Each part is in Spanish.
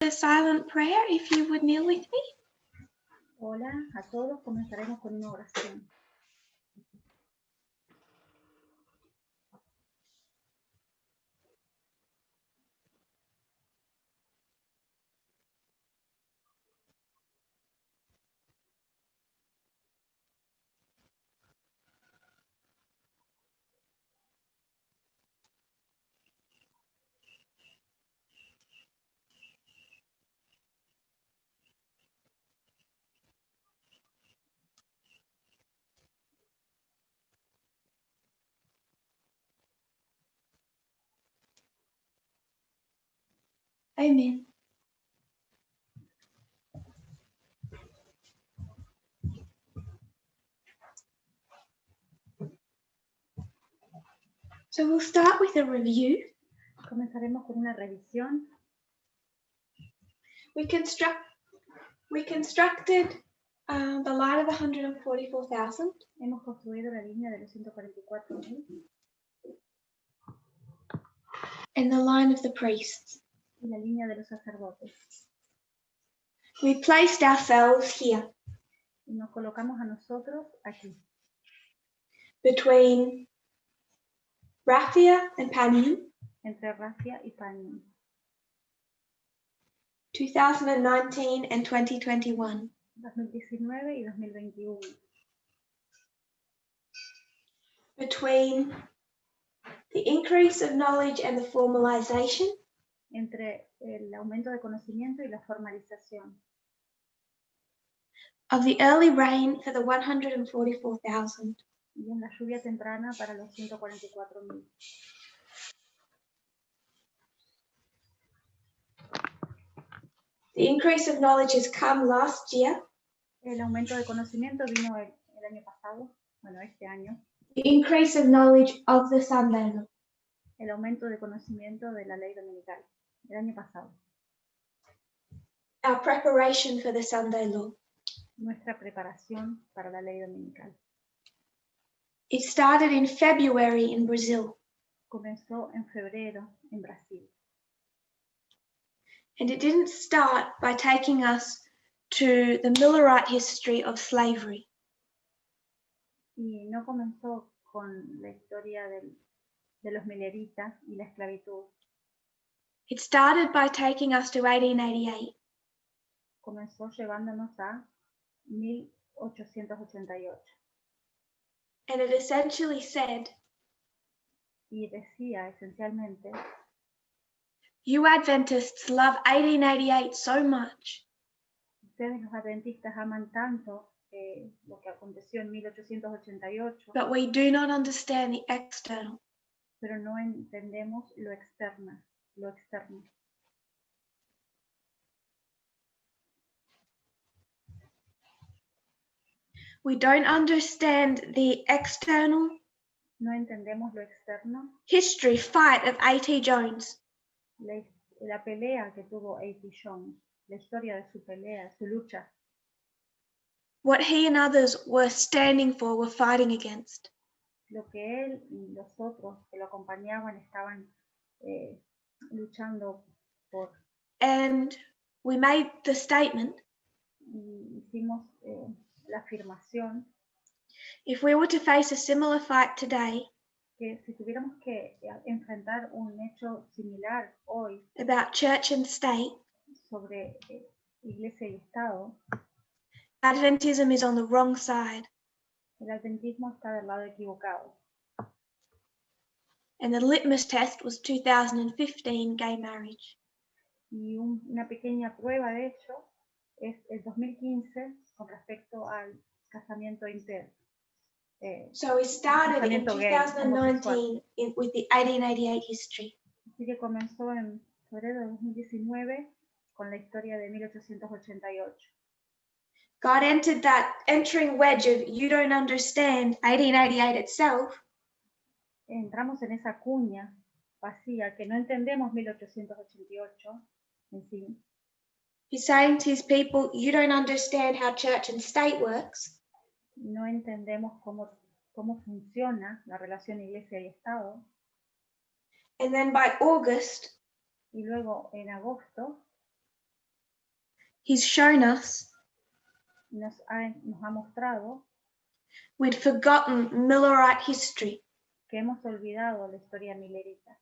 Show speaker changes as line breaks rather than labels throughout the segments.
The silent prayer, if you would kneel with me.
Hola a todos, comenzaremos con una oración.
Amen. So we'll start with a review.
Comenzaremos con una revisión.
We constructed the line of 144,000.
Hemos construido la línea de los 144,000
And the line of the priests.
y la línea de los sacerdotes.
We placed ourselves here.
Y nos colocamos a nosotros aquí,
Between Raphia and Panion,
entre Rafia y Panion,
2019 and 2021.
2019 y 2021.
Between the increase of knowledge and the formalization,
Entre el aumento de conocimiento y la formalización.
of the early rain for the 144,000.
Y en la lluvia temprana para los 144,000.
The increase of knowledge has come last year.
El aumento de conocimiento vino el año pasado, bueno, este año.
The increase of knowledge of the Sunday law.
El aumento de conocimiento de la ley dominical, el año pasado.
Our preparation for the Sunday law.
Nuestra preparación para la ley dominical.
It started in February in Brazil,
Comenzó en febrero en Brasil.
and it didn't start by taking us to the Millerite history of slavery.
Y no comenzó con la historia de los mileritas y la esclavitud.
It started by taking us to 1888,
Comenzó llevándonos a 1888.
and it essentially said,
Y decía esencialmente,
you Adventists love 1888 so much
ustedes los adventistas aman tanto lo que aconteció en 1888,
but we do not understand the external.
pero no entendemos lo externo.
We don't understand the external
No entendemos lo externo,
history fight of A.T. Jones.
la pelea que tuvo A.T. Jones, la historia de su pelea, su lucha,
What he and others were standing for, were fighting against.
lo que él y los otros que lo acompañaban estaban luchando por.
And we made the statement,
Y hicimos la afirmación
if we were to face a similar fight today
que si tuviéramos que enfrentar un hecho similar hoy
about church and state,
sobre iglesia y Estado,
Adventism is on the wrong side.
el adventismo está del lado equivocado.
And the litmus test was 2015 gay marriage.
Y una pequeña prueba de ello es el 2015 con respecto al casamiento inter.
So we started in
Casamiento gay,
2019 with the 1888 history.
Así que comenzó en febrero de 2019 con la historia de 1888.
God entered that entering wedge of you don't understand 1888 itself.
Entramos en esa cuña vacía que no entendemos 1888 en sí.
He's saying to his people, you don't understand how church and state works.
No entendemos cómo funciona la relación iglesia y Estado.
And then by August,
Y luego en agosto
he's shown us
nos ha mostrado
we'd forgotten Millerite history,
que hemos olvidado la historia millerita,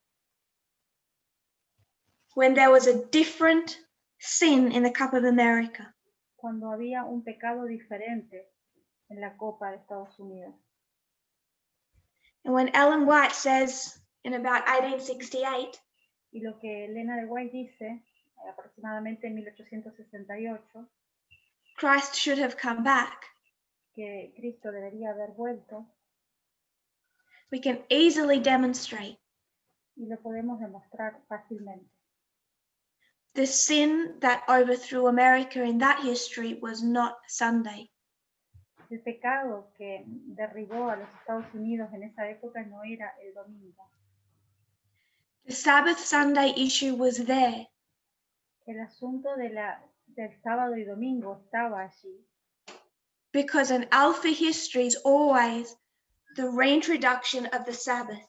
when there was a different sin in the Cup of America.
cuando había un pecado diferente en la Copa de Estados Unidos.
And when Ellen White says in about 1868,
Y lo que Elena de White dice, aproximadamente en 1868,
Christ should have come back,
que Cristo debería haber vuelto,
we can easily demonstrate
y lo podemos demostrar fácilmente.
the sin that overthrew America in that history was not Sunday.
El pecado que derribó a los Estados Unidos en esa época no era el domingo.
The Sabbath Sunday issue was there,
El asunto del sábado y domingo estaba allí,
because an Alpha history is always the reintroduction of the Sabbath.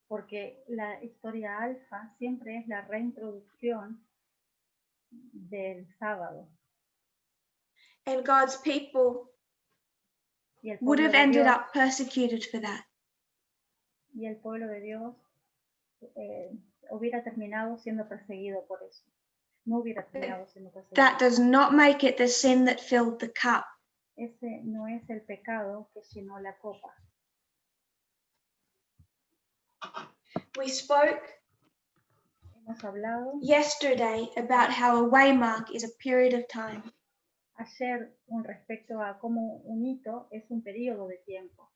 porque la historia alfa siempre es la reintroducción del sábado.
And God's people
Y el
would
pueblo
have
de
ended
Dios,
up persecuted for that.
y el pueblo de Dios hubiera terminado siendo perseguido por eso. No hubiera terminado siendo perseguido.
That does not make it the sin that filled the cup.
Ese no es el pecado que llenó la copa.
We spoke
Hemos hablado
yesterday about how a waymark is a period of time.
ayer con respecto a cómo un hito es un periodo de tiempo.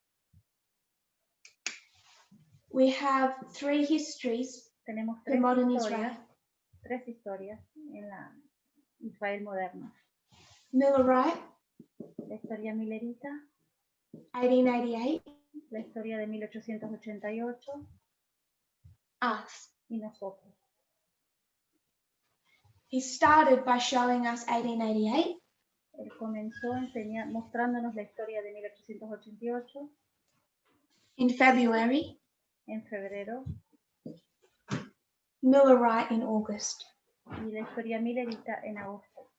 We have three histories,
Tenemos
the modern
historias,
Israel.
tres historias en la Israel moderna.
Millerite,
La historia millerita,
1888,
la historia de 1888
us.
y nosotros.
He started by showing us 1888,
Él comenzó mostrándonos la historia de 1888
in February,
en febrero
Millerite in August.
y la historia millerita en agosto.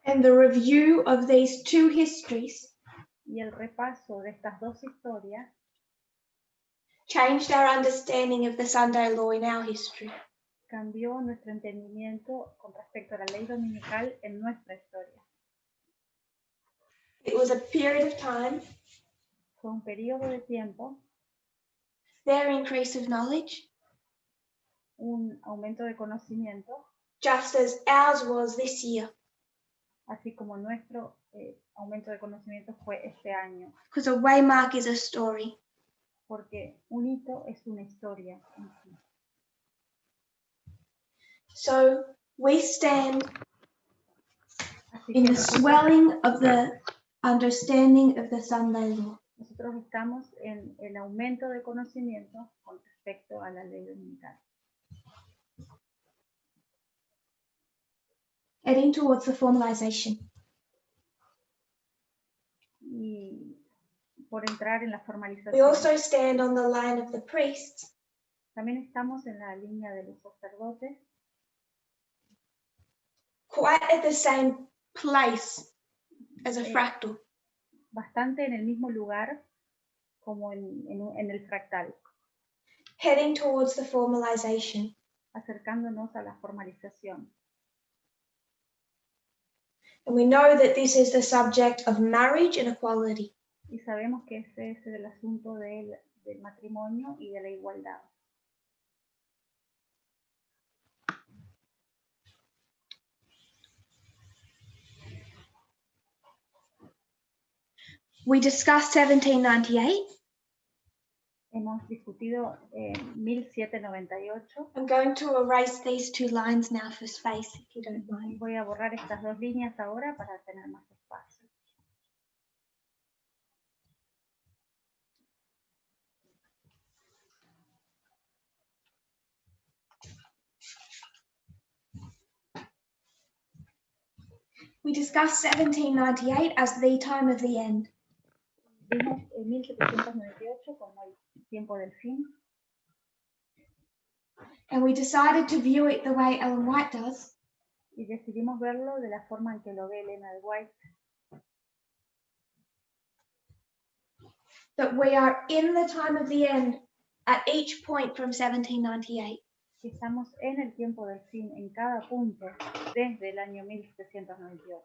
And the review of these two histories
Y el repaso de estas dos historias
changed our understanding of the Sunday law in our history.
cambió nuestro entendimiento con respecto a la ley dominical en nuestra historia.
It was a period of time,
Fue un periodo de tiempo,
their increase of knowledge,
un aumento de conocimiento,
just as ours was this year.
así como nuestro aumento de conocimiento fue este año,
Because a waymark is a story.
porque un hito es una historia en sí.
So we stand
Así
in
que
the swelling of the understanding of the Sunday law.
nosotros estamos en el aumento de conocimiento con respecto a la ley dominical,
Heading towards the formalization.
y por entrar en la
We
formalización.
also stand on the line of the priests,
También estamos en la línea de los sacerdotes,
quite at the same place as a fractal.
bastante en el mismo lugar como en el fractal,
Heading towards the formalization.
acercándonos a la formalización.
And we know that this is the subject of marriage and equality.
Y sabemos que ese es el asunto del matrimonio y de la igualdad.
We discussed 1798.
Hemos discutido 1798.
I'm going to erase these two lines now for space, if you don't mind.
Voy a borrar estas dos líneas ahora para tener más espacio.
We discussed 1798 as the time of the end.
Vimos 1798 como el tiempo del fin.
And we decided to view it the way Ellen White does.
Y decidimos verlo de la forma en que lo ve Elena de White.
That we are in the time of the end at each point from 1798.
Que estamos en el tiempo del fin en cada punto desde el año 1798.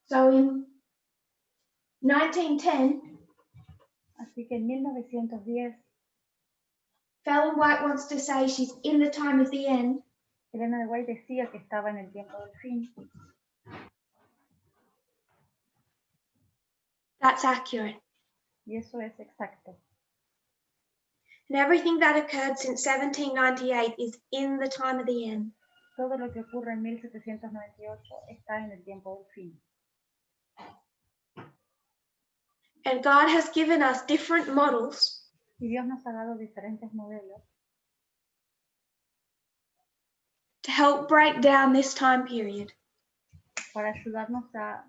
So in 1910,
Así que en 1910,
Ellen White wants to say she's in the time of the end.
Elena de White decía que estaba en el tiempo del fin.
That's accurate.
Y eso es exacto.
And everything that occurred since 1798 is in the time of the end.
Todo lo que ocurre en 1798 está en el tiempo del fin.
And God has given us different models
Y Dios nos ha dado diferentes modelos
to help break down this time period.
para ayudarnos a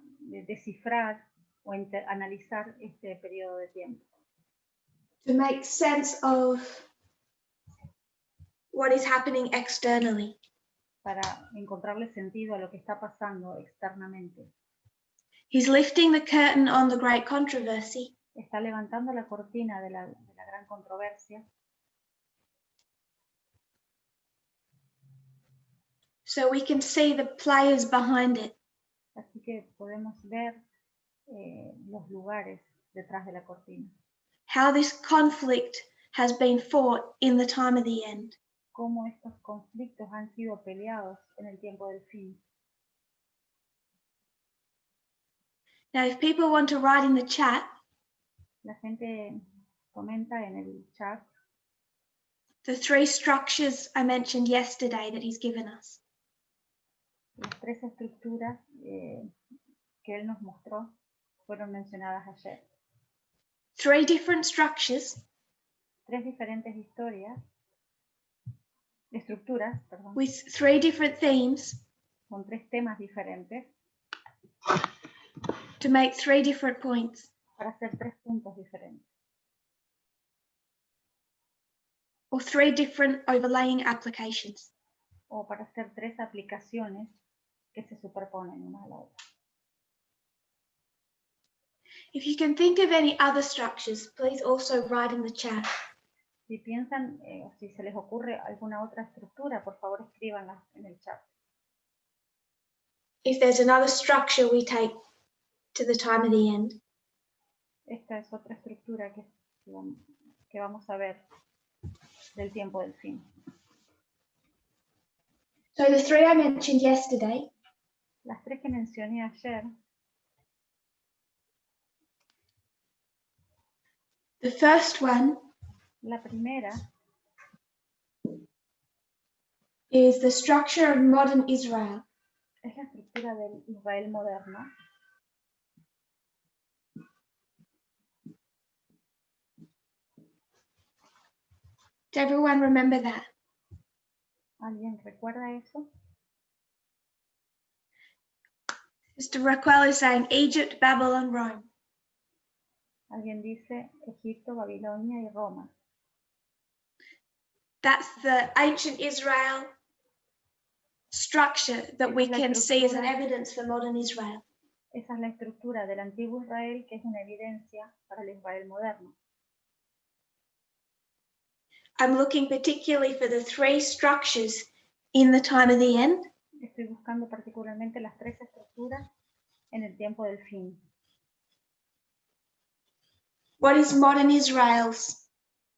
descifrar o analizar este periodo de tiempo.
To make sense of what is happening externally.
Para encontrarle sentido a lo que está pasando externamente.
He's lifting the curtain on the great controversy.
Está levantando la cortina de la gran controversia.
So we can see the players behind it.
Así que podemos ver los lugares detrás de la cortina.
How this conflict has been fought in the time of the end.
Cómo estos conflictos han sido peleados en el tiempo del fin.
Now, if people want to write in the chat,
La gente comenta en el chat
the 3 structures I mentioned yesterday that he's given us.
las 3 estructuras que él nos mostró fueron mencionadas ayer.
3 different structures
3 diferentes estructuras, perdón,
with 3 different themes
con 3 temas diferentes
to make 3 different points.
para hacer 3 puntos diferentes.
Or 3 different overlaying applications.
O para hacer 3 aplicaciones que se superponen una a la otra.
If you can think of any other structures, please also write in the chat.
Si piensan o si se les ocurre alguna otra estructura, por favor escríbanla en el chat.
If there's another structure we take to the time of the end.
Esta es otra estructura que vamos a ver del tiempo del fin.
So the 3 I mentioned yesterday.
Las 3 que mencioné ayer.
The first one
La primera
is the structure of modern Israel.
es la estructura del Israel moderno.
Does everyone remember that?
¿Alguien recuerda eso?
Mr. Raquel is saying Egypt, Babylon, Rome.
Alguien dice Egipto, Babilonia y Roma.
That's the ancient Israel structure that we can see as an evidence for modern Israel.
Esa es la estructura del antiguo Israel que es una evidencia para el Israel moderno.
I'm looking particularly for the 3 structures in the time of the end.
Estoy buscando particularmente las 3 estructuras en el tiempo del fin.
What is modern Israel's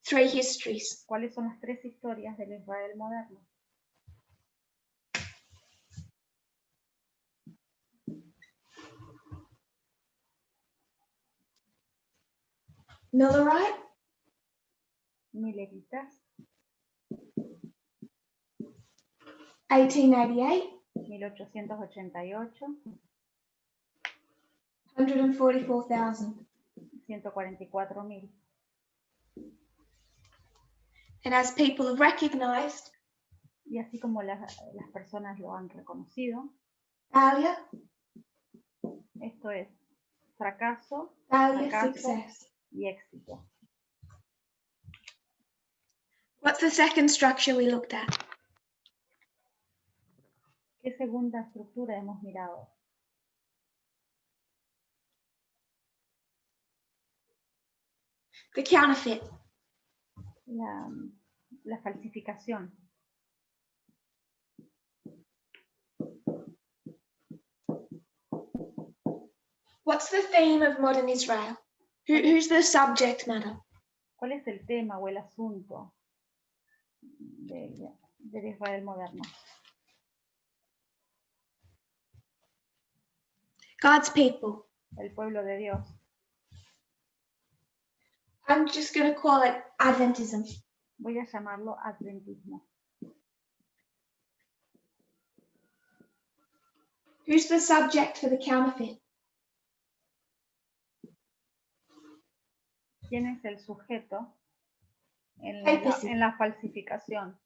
3 histories?
¿Cuáles son las 3 historias del Israel moderno?
Millerite,
Mileritas,
1888,
1888,
144,000.
144.000.
And as people have recognized,
Y así como las personas lo han reconocido,
failure,
esto es fracaso,
failure,
fracaso
success.
y éxito.
What's the second structure we looked at?
¿Qué segunda estructura hemos mirado?
The counterfeit.
La falsificación.
What's the theme of modern Israel? Who's the subject matter?
¿Cuál es el tema o el asunto del Israel moderno?
God's people.
El pueblo de Dios.
I'm just going to call it Adventism.
Voy a llamarlo adventismo.
Who's the subject for the counterfeit?
¿Quién es el sujeto en
Papacy.
la falsificación?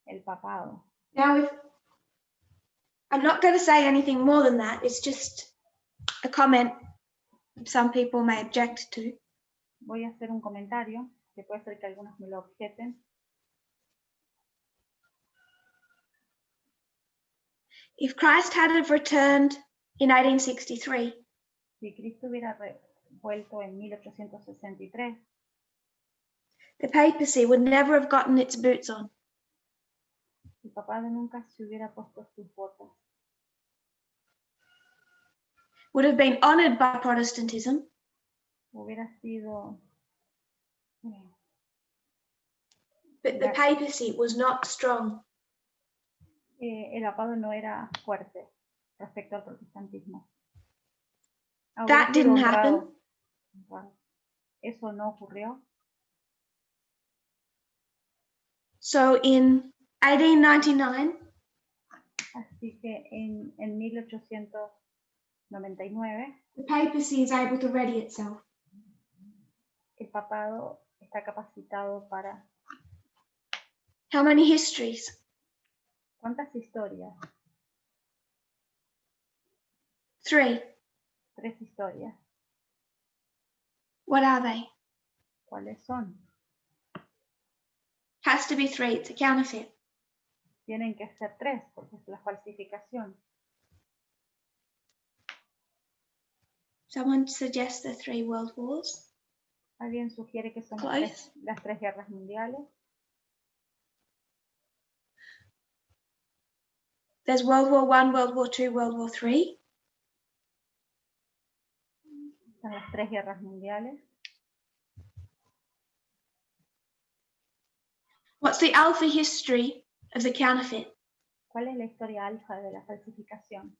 El papado.
Now, I'm not going to say anything more than that. It's just a comment some people may object to.
Voy a hacer un comentario que puede ser que algunos me lo objeten.
If Christ had have returned in 1863,
Si Cristo hubiera vuelto en 1863,
the papacy would never have gotten its boots on.
el papado nunca se hubiera puesto sus botas.
Would have been honored by Protestantism,
Hubiera sido
but the papacy was not strong.
el papado no era fuerte respecto al protestantismo.
That didn't happen.
Eso no ocurrió.
So in 1899,
Así que en 1899
the papacy is able to ready itself.
el papado está capacitado para
How many histories?
¿cuántas historias?
3.
3 historias.
What are they?
¿Cuáles son?
Has to be 3. It's a counterfeit.
Tienen que ser 3 porque es la falsificación.
Someone suggests the 3 world wars.
¿Alguien sugiere que son las 3 guerras mundiales?
There's World War I, World War II, World War III.
Son las 3 guerras mundiales.
What's the alpha history of the counterfeit?
¿Cuál es la historia alfa de la falsificación?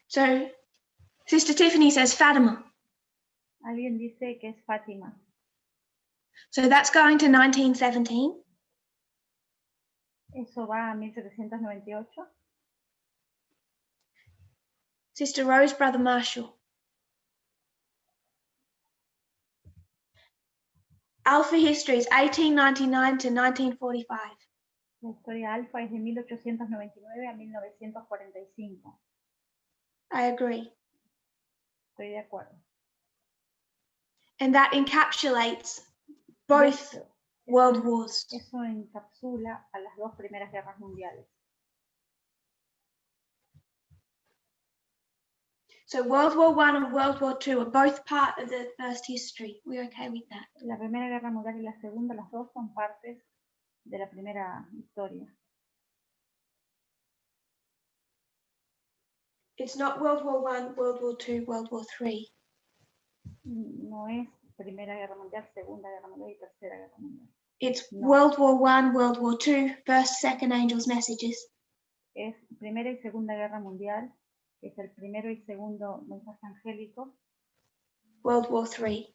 So, Sister Tiffany says Fatima.
Alguien dice que es Fátima.
So that's going to 1917.
Eso va a 1798.
Sister Rose, Brother Marshall. Alpha history is 1899 to 1945.
La historia alfa es de 1899 a 1945.
I agree.
Estoy de acuerdo.
And that encapsulates both world wars.
Eso encapsula a las 2 primeras guerras mundiales.
So World War I and World War II are both part of the first history. We're okay with that.
La primera guerra mundial y la segunda, las 2 son partes de la primera historia.
It's not World War I, World War II, World War III.
No es primera guerra mundial, segunda guerra mundial y tercera guerra mundial.
It's World War I, World War II, first, second angels' messages.
Es primera y segunda guerra mundial, que es el primero y segundo mensaje angélico.
World War III.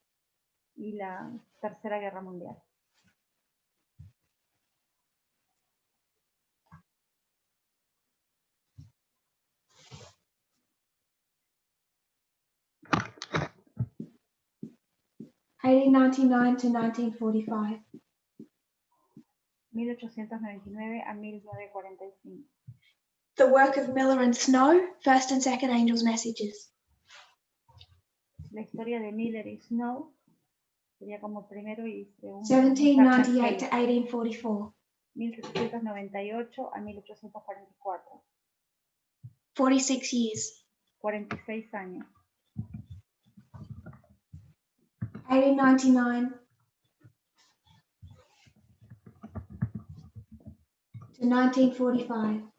Y la tercera guerra mundial.
(1899 to 1945).
1899 a 1945.
The work of Miller and Snow, first and second angels' messages.
La historia de Miller y Snow sería como primero y segundo.
1798 to 1844.
1798 a 1844.
46 years.
46 años.
1899 to 1945.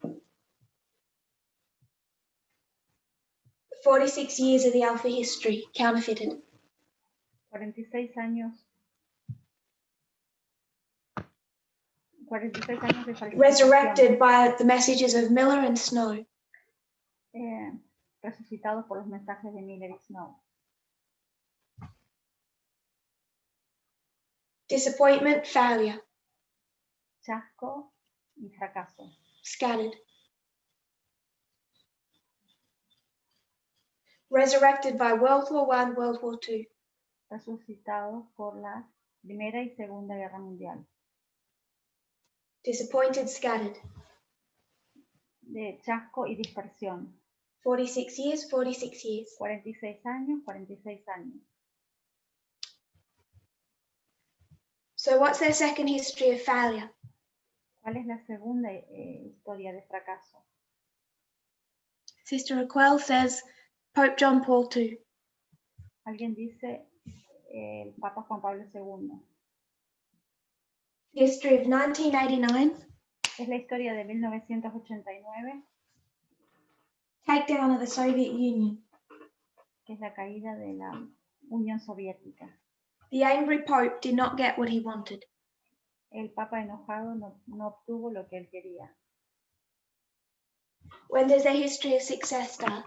46 years of the Alpha history, counterfeited.
46 años. 46 años de falsificación.
Resurrected by the messages of Miller and Snow.
Resucitados por los mensajes de Miller y Snow.
Disappointment, failure.
Chasco y fracaso.
Scattered. Resurrected by World War I, World War II.
Resucitados por la Primera y Segunda Guerra Mundial.
Disappointed, scattered.
De chasco y dispersión.
46 years, 46 years.
46 años, 46 años.
So what's their second history of failure?
¿Cuál es la segunda historia de fracaso?
Sister Raquel says Pope John Paul II.
Alguien dice el Papa Juan Pablo II.
The history of 1989.
Es la historia de 1989.
Takedown of the Soviet Union.
Que es la caída de la Unión Soviética.
The angry Pope did not get what he wanted.
El Papa enojado no obtuvo lo que él quería.
When does their history of success start?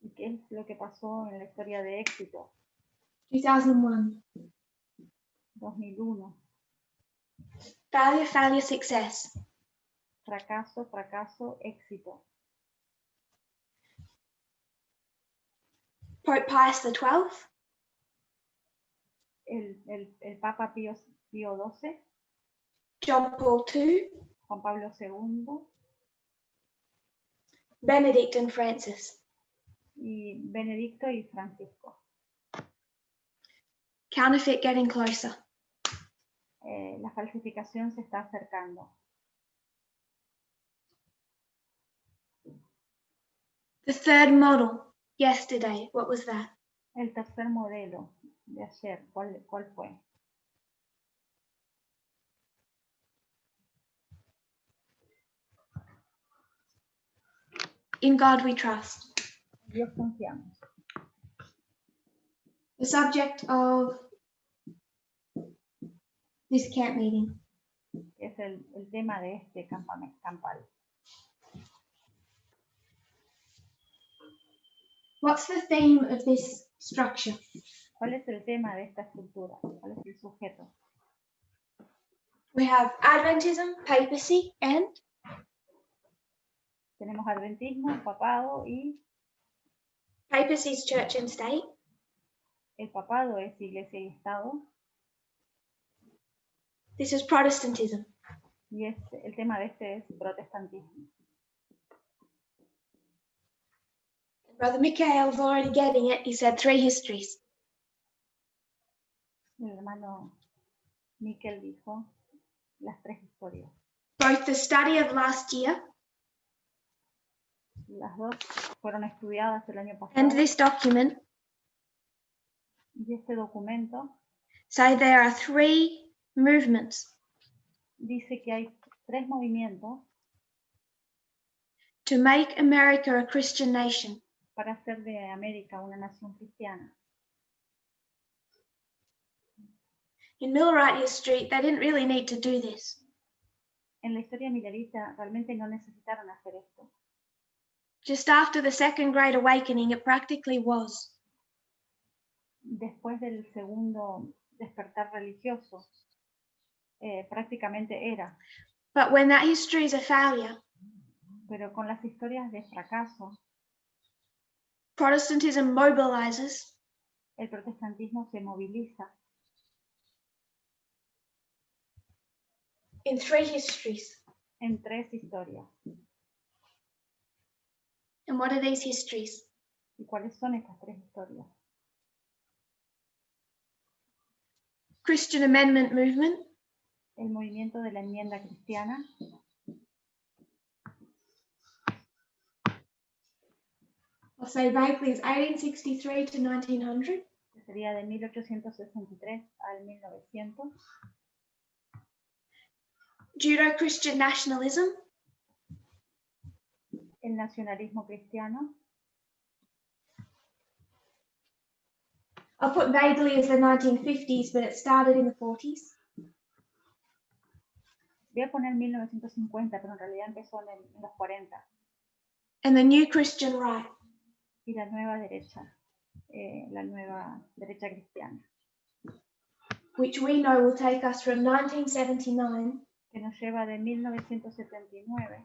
¿Y qué es lo que pasó en la historia de éxito?
2001.
2001.
Failure, failure, success.
Fracaso, fracaso, éxito.
Pope Pius XII.
El Papa Pío XII.
John Paul II.
Juan Pablo II.
Benedict and Francis.
Y Benedicto y Francisco.
Counterfeit getting closer.
La falsificación se está acercando.
The third model, yesterday, what was that?
El tercer modelo de ayer, ¿cuál fue?
In God we trust.
Dios confiamos.
The subject of this camp meeting.
Es el tema de este campal.
What's the theme of this structure?
¿Cuál es el tema de esta estructura? ¿Cuál es el sujeto?
We have Adventism, papacy, and
tenemos adventismo, papado y
papacy is church and state.
El papado es iglesia y estado.
This is Protestantism.
Y el tema de este es protestantismo.
Brother Mikhail's already getting it. He said 3 histories.
El hermano Miquel dijo las 3 historias.
Both the study of last year
Las 2 fueron estudiadas el año pasado.
and this document
Y este documento
say there are 3 movements
dice que hay 3 movimientos
to make America a Christian nation.
Para hacer de América una nación cristiana.
In Millwright history, they didn't really need to do this.
En la historia millerita realmente no necesitaron hacer esto.
Just after the Second Great Awakening, it practically was.
Después del segundo despertar religioso, prácticamente era.
But when that history is a failure,
pero con las historias de fracaso,
Protestantism mobilizes,
el protestantismo se moviliza
in 3 histories.
En 3 historias.
And what are these histories?
¿Y cuáles son estas tres historias?
Christian Amendment Movement,
El movimiento de la enmienda cristiana,
I'll say vaguely, is 1863 to 1900.
que sería de 1863 al 1900.
Judeo-Christian nationalism,
El nacionalismo cristiano,
I'll put vaguely as the 1950s, but it started in the 40s.
voy a poner 1950, pero en realidad empezó en los 40.
And the New Christian Right.
Y la nueva derecha cristiana,
which we know will take us from 1979
que nos lleva de 1979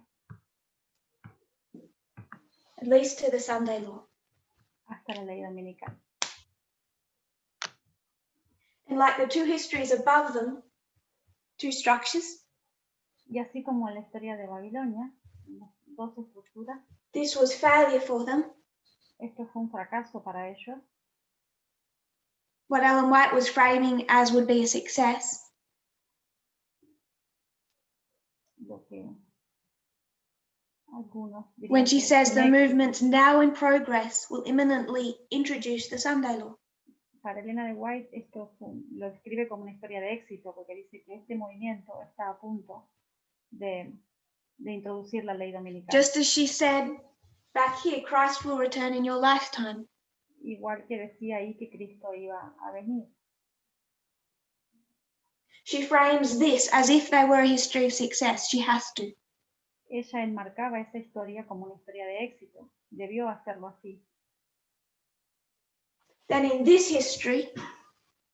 at least to the Sunday law.
hasta la ley dominical.
And like the two histories above them, two structures,
Y así como en la historia de Babilonia, las dos estructuras,
this was failure for them.
esto fue un fracaso para ellos.
What Ellen White was framing as would be a success
Lo que algunos dirían
when she
que es
says
un
the
éxito.
movements now in progress will imminently introduce the Sunday law.
Para Elena de White esto lo describe como una historia de éxito, porque dice que este movimiento está a punto de introducir la ley dominical.
Just as she said back here, Christ will return in your lifetime.
Igual que decía ahí que Cristo iba a venir.
She frames this as if they were a history of success. She has to.
Ella enmarcaba esa historia como una historia de éxito. Debió hacerlo así.
Then in this history,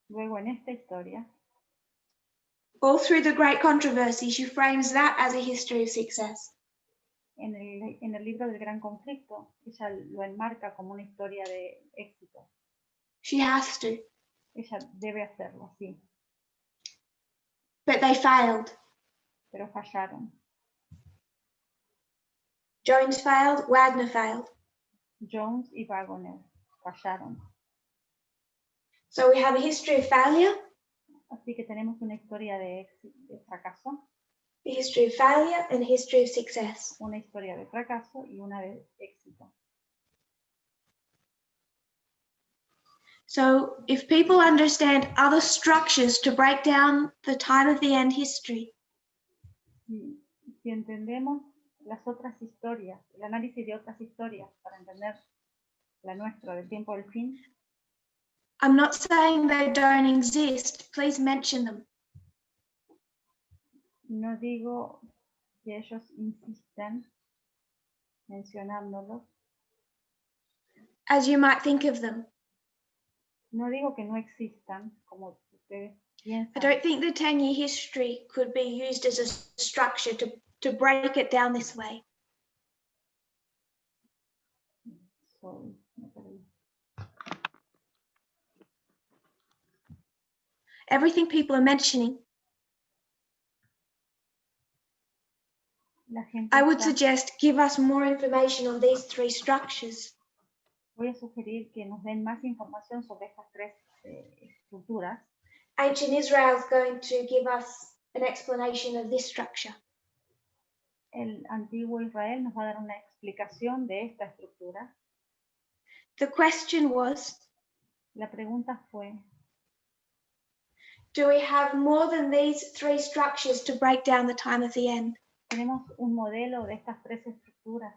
Luego en esta historia,
all through the great controversy, she frames that as a history of success.
en el libro del Gran Conflicto, ella lo enmarca como una historia de éxito.
She has to.
Ella debe hacerlo, sí.
But they failed.
Pero fallaron.
Jones failed, Wagner failed.
Jones y Wagner fallaron.
So we have a history of failure,
Así que tenemos una historia de fracaso,
a history of failure, and a history of success.
una historia de fracaso y una de éxito.
So if people understand other structures to break down the time of the end history,
Si entendemos las otras historias, el análisis de otras historias para entender la nuestra del tiempo del fin,
I'm not saying they don't exist, please mention them.
no digo que ellos insisten mencionándolos,
As you might think of them.
no digo que no existan como ustedes
I
piensan.
don't think the 10-year history could be used as a structure to break it down this way.
Me perdí.
Everything people are mentioning,
La gente
I would
está-
suggest give us more information on these three structures.
Voy a sugerir que nos den más información sobre estas tres estructuras.
Ancient Israel is going to give us an explanation of this structure.
El antiguo Israel nos va a dar una explicación de esta estructura.
The question was,
La pregunta fue,
do we have more than these three structures to break down the time of the end?
¿tenemos un modelo de estas tres estructuras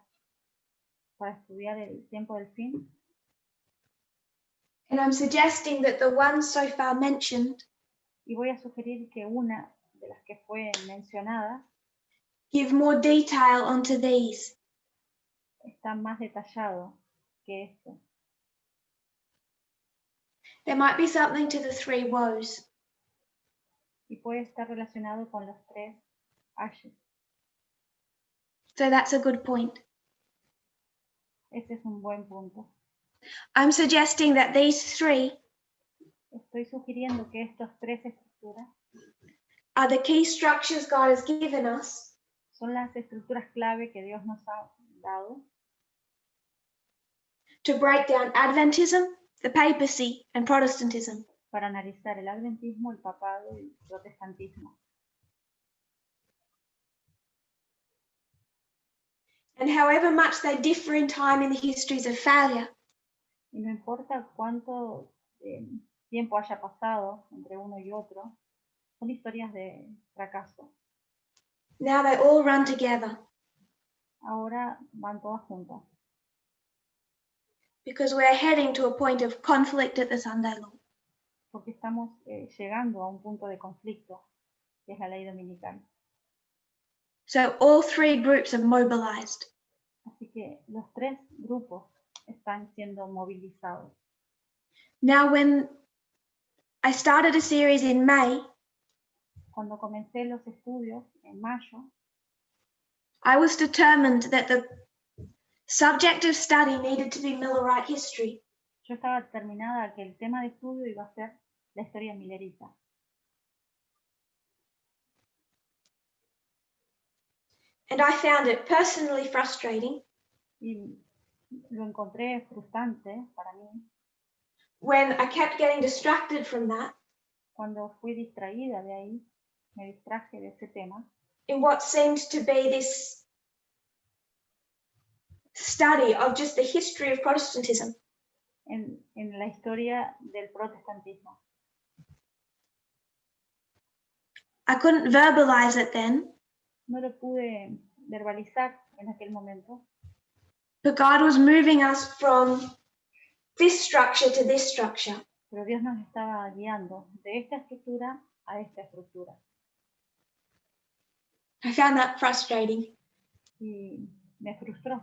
para estudiar el tiempo del fin?
And I'm suggesting that the ones so far mentioned
Y voy a sugerir que una de las que fue mencionada
give more detail onto these.
está más detallado que esto.
There might be something to the three woes.
Y puede estar relacionado con los tres ayes.
So that's a good point.
Ese es un buen punto.
I'm suggesting that these three
Estoy sugiriendo que estas tres estructuras
are the key structures God has given us
son las estructuras clave que Dios nos ha dado
to break down Adventism, the papacy, and Protestantism.
para analizar el adventismo, el papado y el protestantismo.
And however much they differ in time in the histories of failure,
Y no importa cuánto tiempo haya pasado entre uno y otro, son historias de fracaso.
now they all run together
Ahora van todas juntas,
because we're heading to a point of conflict at the Sunday law.
porque estamos llegando a un punto de conflicto, que es la ley dominical.
So all three groups have mobilized.
Así que los tres grupos están siendo movilizados.
Now, when I started a series in May,
Cuando comencé los estudios en mayo,
I was determined that the subject of study needed to be Millerite history.
yo estaba determinada que el tema de estudio iba a ser la historia millerita.
And I found it personally frustrating
Y lo encontré frustrante para mí
when I kept getting distracted from that
cuando fui distraída de ahí, me distraje de ese tema,
in what seemed to be this study of just the history of Protestantism.
en la historia del protestantismo.
I couldn't verbalize it then,
No lo pude verbalizar en aquel momento,
but God was moving us from this structure to this structure.
pero Dios nos estaba guiando de esta estructura a esta estructura.
I found that frustrating.
Y me frustró.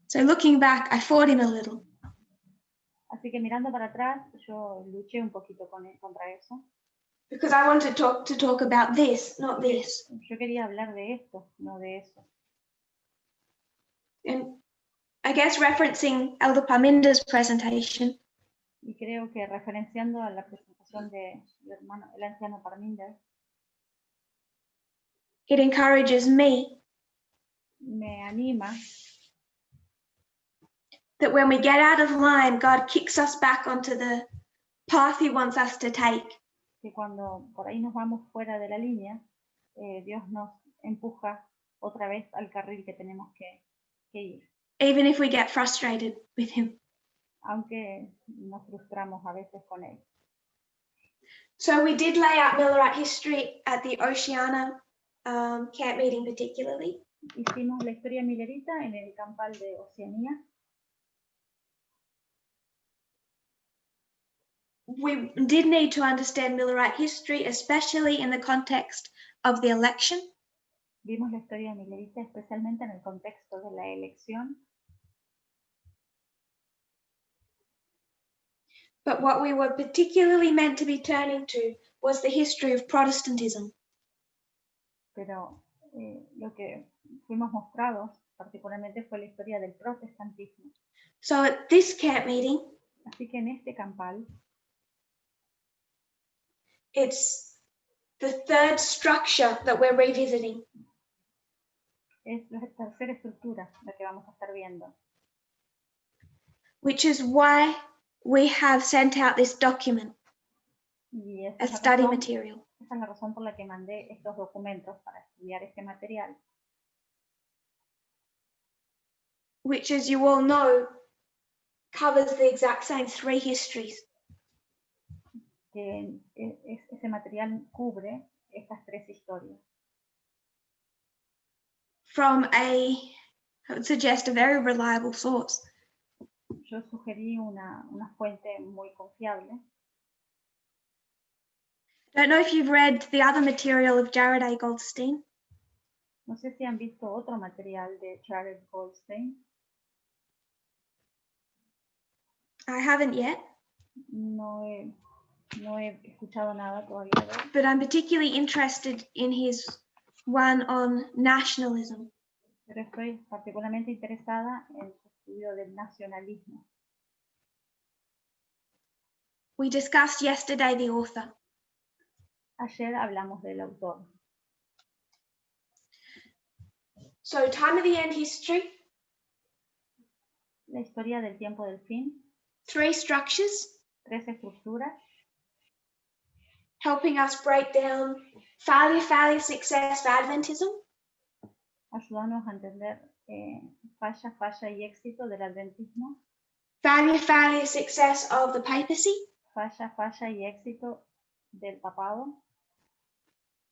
So looking back, I fought him a little.
Así que mirando para atrás, yo luché un poquito contra eso.
Because I wanted to talk about this, not this.
Yo quería hablar de esto, no de eso.
And I guess referencing Elder Parminder's presentation,
Y creo que referenciando a la presentación del hermano, el anciano Parminder,
it encourages me
me anima
that when we get out of line, God kicks us back onto the path he wants us to take.
que cuando por ahí nos vamos fuera de la línea, Dios nos empuja otra vez al carril que tenemos que ir.
Even if we get frustrated with him.
Aunque nos frustramos a veces con él.
So we did lay out Millerite history at the Oceana camp meeting particularly.
Hicimos la historia millerita en el campal de Oceanía.
We did need to understand Millerite history, especially in the context of the election.
Vimos la historia millerita especialmente en el contexto de la elección.
But what we were particularly meant to be turning to was the history of Protestantism.
Pero lo que fuimos mostrados particularmente fue la historia del protestantismo.
So at this camp meeting,
Así que en este campal
it's the third structure that we're revisiting.
es la tercera estructura la que vamos a estar viendo.
Which is why we have sent out this document
Y esa
as
es
study material.
esa es la razón por la que mandé estos documentos para estudiar este material.
Which, as you all know, covers the exact same three histories.
Que ese material cubre estas tres historias.
From I would suggest, a very reliable source.
Yo sugerí una fuente muy confiable.
I don't know if you've read the other material of Jared A. Goldstein.
No sé si han visto otro material de Jared Goldstein.
I haven't yet,
No he escuchado nada todavía de él,
but I'm particularly interested in his one on nationalism.
pero estoy particularmente interesada en su estudio del nacionalismo.
We discussed yesterday the author.
Ayer hablamos del autor.
So time of the end history,
La historia del tiempo del fin.
3 structures,
3 estructuras.
helping us break down failure, success, Adventism.
Ayudarnos a entender falla y éxito del adventismo.
Failure, success of the papacy.
Falla y éxito del papado.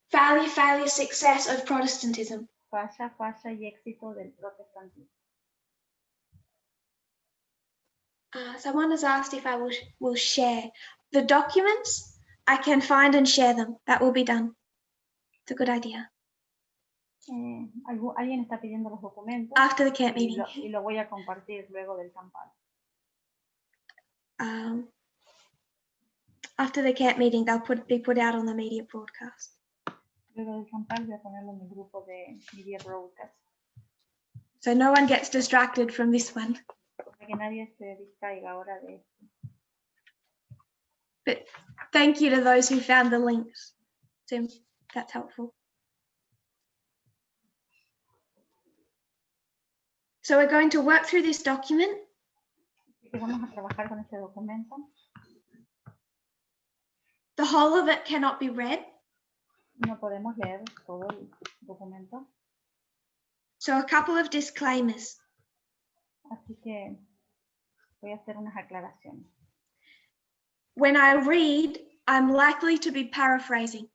Failure, success of Protestantism.
Falla y éxito del protestantismo.
Someone has asked if I will share the documents. I can find and share them. That will be done. It's a good idea.
Alguien está pidiendo los documentos.
After the camp meeting.
Y lo voy a compartir luego del campal.
After the camp meeting, they'll be put out on the media broadcast.
Luego del campal voy a ponerlo en mi grupo de media broadcast.
So no one gets distracted from this one.
Para que nadie se distraiga ahora de esto.
But thank you to those who found the links. So that's helpful. So we're going to work through this document.
Vamos a trabajar con este documento.
The whole of it cannot be read.
No podemos leer todo el documento.
So a couple of disclaimers.
Así que voy a hacer unas aclaraciones.
When I read, I'm likely to be paraphrasing.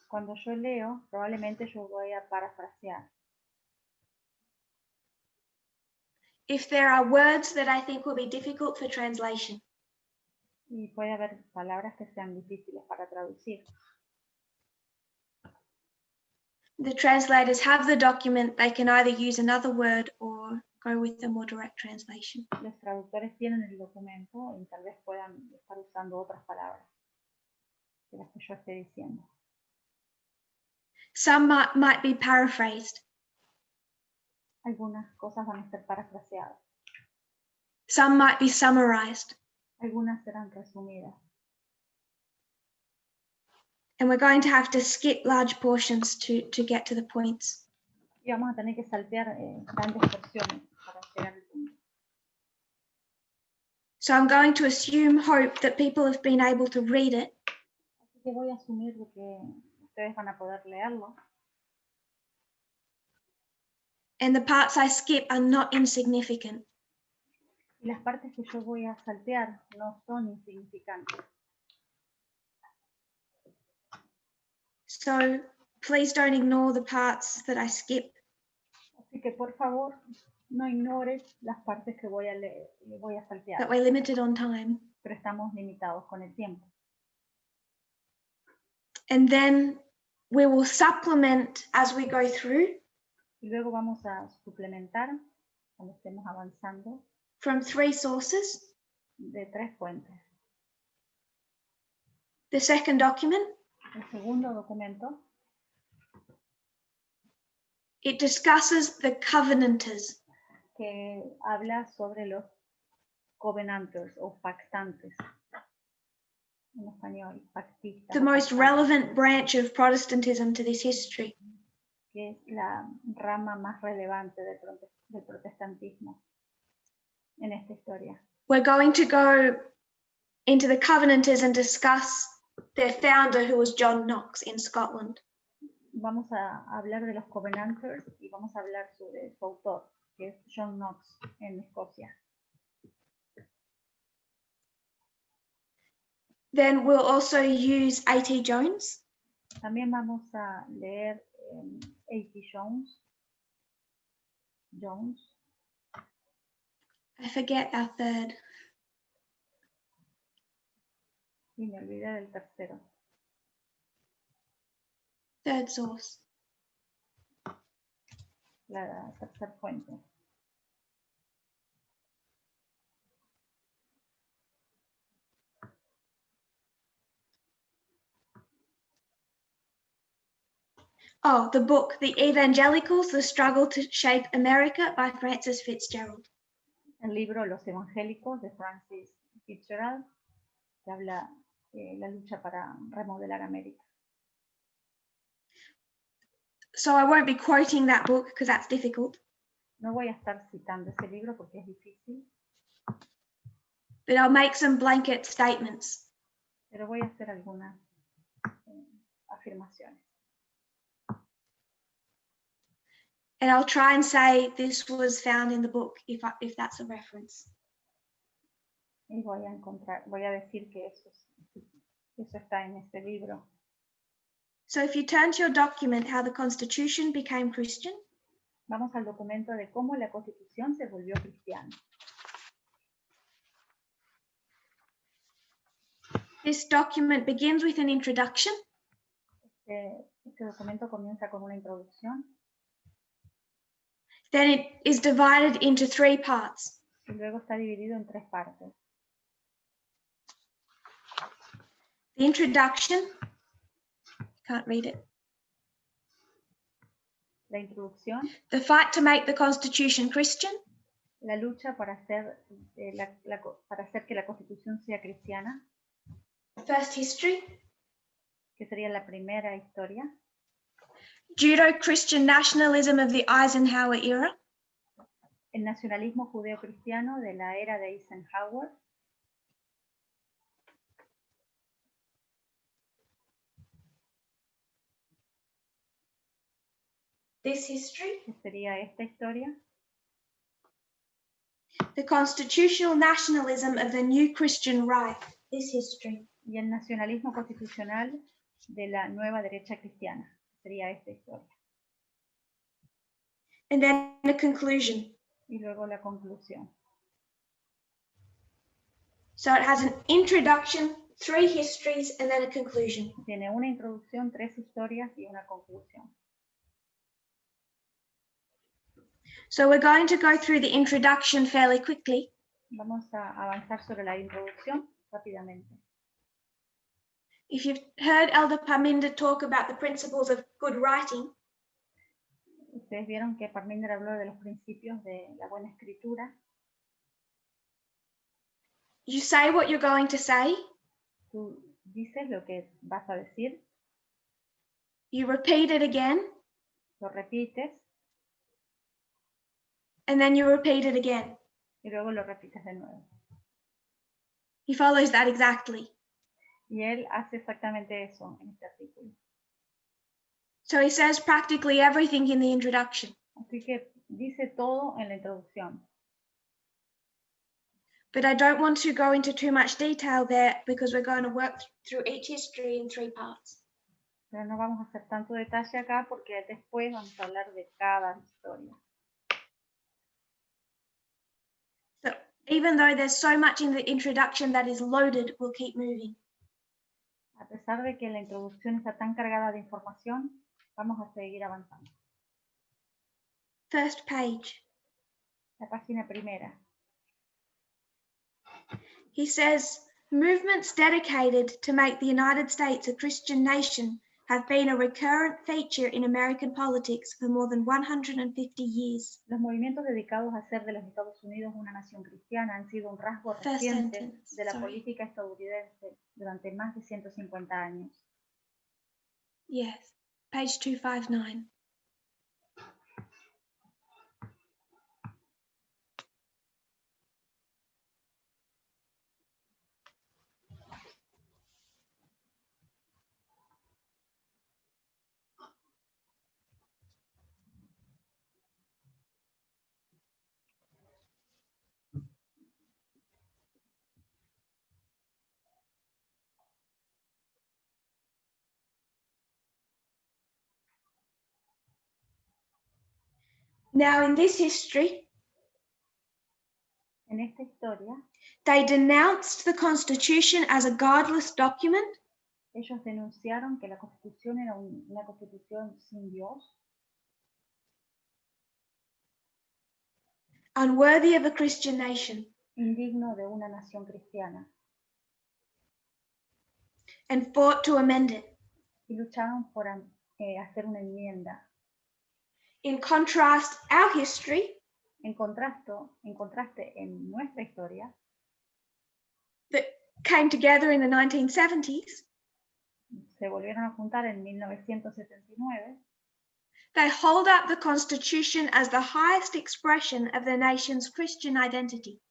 Cuando yo leo, probablemente yo voy a parafrasear.
If there are words that I think will be difficult for translation.
Y puede haber palabras que sean difíciles para traducir.
The translators have the document. They can either use another word or go with a more direct translation.
Los traductores tienen el documento y tal vez puedan estar usando otras palabras que las que yo esté diciendo.
Some might be paraphrased.
Algunas cosas van a ser parafraseadas.
Some might be summarized.
Algunas serán resumidas.
And we're going to have to skip large portions to get to the points.
Y vamos a tener que saltear grandes porciones para llegar al punto.
So I'm going to hope that people have been able to read it.
Así que voy a asumir de que ustedes van a poder leerlo.
And the parts I skip are not insignificant.
Y las partes que yo voy a saltear no son insignificantes.
So please don't ignore the parts that I skip.
Así que por favor, no ignores las partes que voy a leer, voy a saltear.
That we're limited on time.
Pero estamos limitados con el tiempo.
And then we will supplement as we go through.
Y luego vamos a suplementar cuando estemos avanzando.
From 3 sources.
De 3 fuentes.
The second document.
El segundo documento.
It discusses the covenanters.
Que habla sobre los covenanters o pactantes. En español, pactistas.
The most relevant branch of Protestantism to this history.
Que es la rama más relevante del protestantismo en esta historia.
We're going to go into the Covenanters and discuss their founder, who was John Knox in Scotland.
Vamos a hablar de los Covenanters y vamos a hablar sobre su autor, que es John Knox en Escocia.
Then we'll also use A.T. Jones.
También vamos a leer A.T. Jones.
I forget our third.
Y me olvidé del tercero.
Third source.
La tercera fuente.
Oh, the book, The Evangelicals, The Struggle to Shape America by Francis Fitzgerald.
El libro Los Evangélicos de Francis Fitzgerald, que habla de la lucha para remodelar América.
So I won't be quoting that book because that's difficult.
No voy a estar citando ese libro porque es difícil.
but I'll make some blanket statements.
Pero voy a hacer algunas afirmaciones.
And I'll try and say this was found in the book, if that's a reference.
Y voy a decir que eso está en este libro.
So if you turn to your document, How the Constitution Became Christian.
Vamos al documento de cómo la Constitución se volvió cristiana.
This document begins with an introduction.
Este documento comienza con una introducción.
Then it is divided into 3 parts.
Y luego está dividido en 3 partes.
The introduction, can't read it.
La introducción.
The fight to make the Constitution Christian.
La lucha para hacer que la Constitución sea cristiana.
First history.
Que sería la primera historia.
Judeo-Christian nationalism of the Eisenhower era.
El nacionalismo judeo-cristiano de la era de Eisenhower.
This history.
Que sería esta historia.
The constitutional nationalism of the new Christian right. This history.
Y el nacionalismo constitucional de la nueva derecha cristiana. Sería esta historia.
And then a conclusion.
Y luego la conclusión.
So it has an introduction, 3 histories, and then a conclusion.
Tiene una introducción, 3 historias y una conclusión.
So we're going to go through the introduction fairly quickly.
Vamos a avanzar sobre la introducción rápidamente.
If you've heard Elder Parminder talk about the principles of good writing,
ustedes vieron que Parminder habló de los principios de la buena escritura.
You say what you're going to say.
Tú dices lo que vas a decir.
You repeat it again.
Lo repites.
And then you repeat it again.
Y luego lo repites de nuevo.
He follows that exactly.
Y él hace exactamente eso en este artículo.
So he says practically everything in the introduction.
Así que dice todo en la introducción.
But I don't want to go into too much detail there because we're going to work through each history in 3 parts.
Pero no vamos a hacer tanto detalle acá porque después vamos a hablar de cada historia.
So even though there's so much in the introduction that is loaded, we'll keep moving.
A pesar de que la introducción está tan cargada de información, vamos a seguir avanzando.
First page.
La página primera.
He says, movements dedicated to make the United States a Christian nation have been a recurrent feature in American politics for more than 150 years.
Los movimientos dedicados a hacer de los Estados Unidos una nación cristiana han sido un rasgo reciente de la política estadounidense durante más de 150 años.
Yes, page 259. Now in this history,
en esta historia,
they denounced the Constitution as a godless document.
Ellos denunciaron que la Constitución era una Constitución sin Dios,
unworthy of a Christian nation,
indigno de una nación cristiana,
and fought to amend it.
Y lucharon por hacer una enmienda.
In contrast, our history,
en contraste en nuestra historia,
that came together in the 1970s,
se volvieron a juntar en 1979,
they hold up the Constitution as the highest expression of the nation's Christian identity.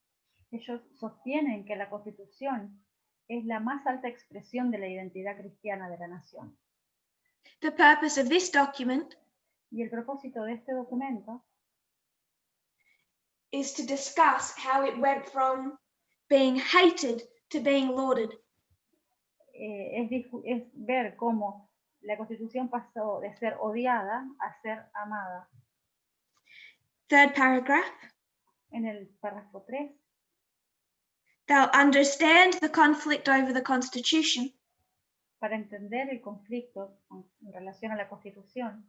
Ellos sostienen que la Constitución es la más alta expresión de la identidad cristiana de la nación.
The purpose of this document
Y el propósito de este documento
is to discuss how it went from being hated to being lauded.
es ver cómo la Constitución pasó de ser odiada a ser amada.
Third paragraph.
En el párrafo 3,
They'll understand the conflict over the Constitution
para entender el conflicto en relación a la Constitución,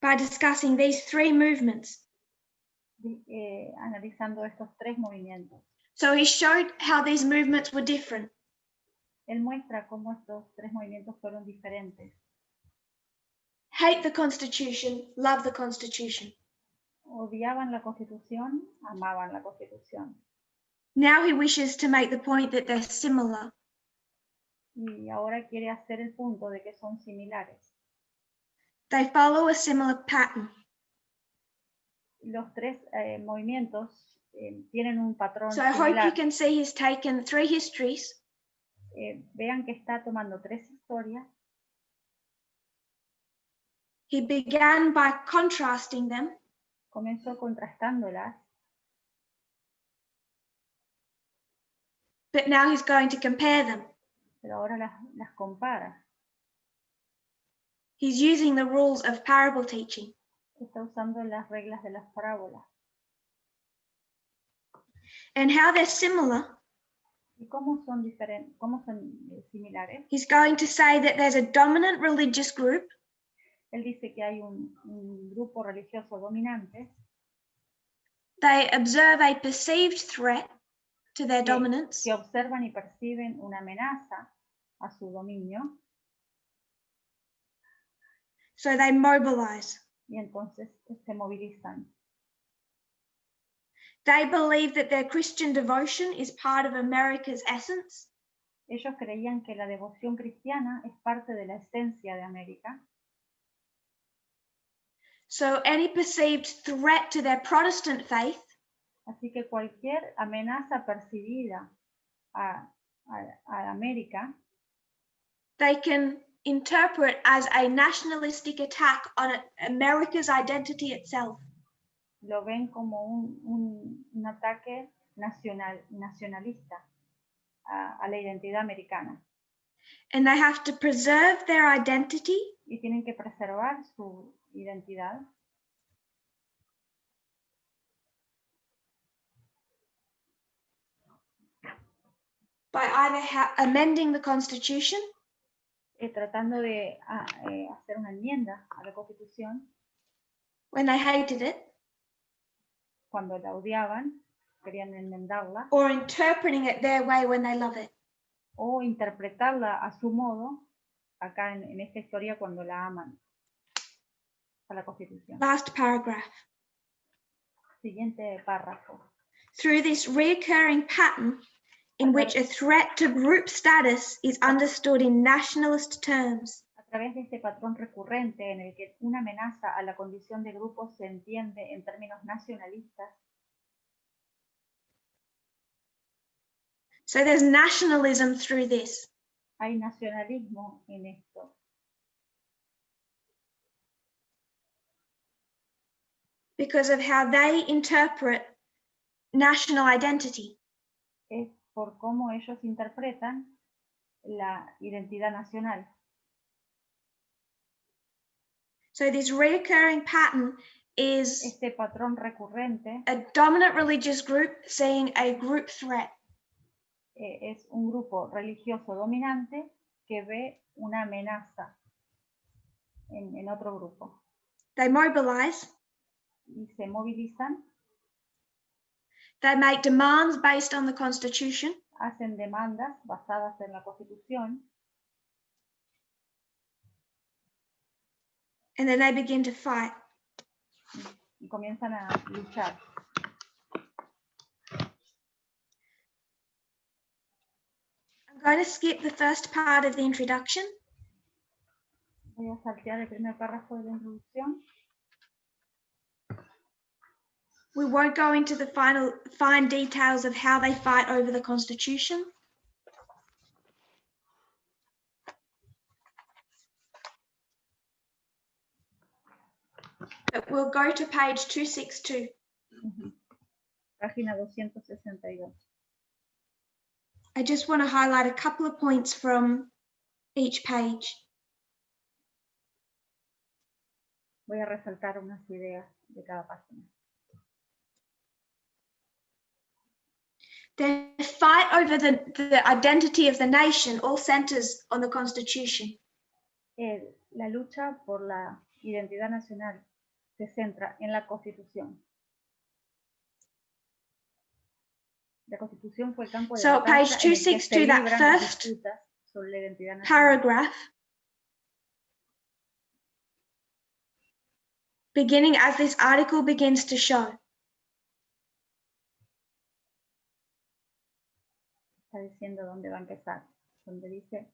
by discussing these three movements.
analizando estos tres movimientos.
So he showed how these movements were different.
Él muestra cómo estos tres movimientos fueron diferentes.
Hate the Constitution, love the Constitution.
Odiaban la Constitución, amaban la Constitución.
Now he wishes to make the point that they're similar.
Y ahora quiere hacer el punto de que son similares.
They follow a similar pattern.
Los tres movimientos tienen un patrón
So I hope
similar.
you can see he's taken three histories
Vean que está tomando tres historias.
He began by contrasting them,
Comenzó contrastándolas,
but now he's going to compare them.
pero ahora las compara.
He's using the rules of parable teaching.
Está usando las reglas de las parábolas.
And how they're similar,
¿Y cómo son diferentes? ¿Cómo son similares?
he's going to say that there's a dominant religious group
Él dice que hay un grupo religioso dominante
they observe a perceived threat to their dominance,
que observan y perciben una amenaza a su dominio
so they mobilize.
y entonces se movilizan.
They believe that their Christian devotion is part of America's essence,
Ellos creían que la devoción cristiana es parte de la esencia de América.
so any perceived threat to their Protestant faith
Así que cualquier amenaza percibida a América,
they can interpret as a nationalistic attack on America's identity itself.
lo ven como un ataque nacionalista a la identidad americana.
And they have to preserve their identity
Y tienen que preservar su identidad
by either amending the Constitution
tratando de hacer una enmienda a la Constitución
when they hated it,
cuando la odiaban, querían enmendarla,
or interpreting it their way when they love it.
o interpretarla a su modo, acá en esta historia cuando la aman, a la Constitución.
Last paragraph.
Siguiente párrafo.
Through this recurring pattern in which a threat to group status is understood in nationalist terms,
A través de este patrón recurrente en el que una amenaza a la condición de grupo se entiende en términos nacionalistas,
so there's nationalism through this.
hay nacionalismo en esto.
Because of how they interpret national identity.
Es por cómo ellos interpretan la identidad nacional.
So this recurring pattern is
Este patrón recurrente
a dominant religious group seeing a group threat.
Es un grupo religioso dominante que ve una amenaza en otro grupo
They mobilize,
y se movilizan,
they make demands based on the Constitution,
hacen demandas basadas en la Constitución
and then they begin to fight.
y comienzan a luchar.
I'm going to skip the first part of the introduction
Voy a saltear el primer párrafo de la introducción
We won't go into the fine details of how they fight over the Constitution. But we'll go to page 262.
Página 262.
I just want to highlight a couple of points from each page.
Voy a resaltar unas ideas de cada página.
The fight over the identity of the nation all centers on the Constitution.
La lucha por la identidad nacional se centra en la Constitución. La Constitución fue el campo de
So
batalla
page
en el que se
262, that
libran las
first
disputas sobre la identidad nacional.
paragraph, beginning as this article begins to show.
Está diciendo dónde va a empezar, donde dice,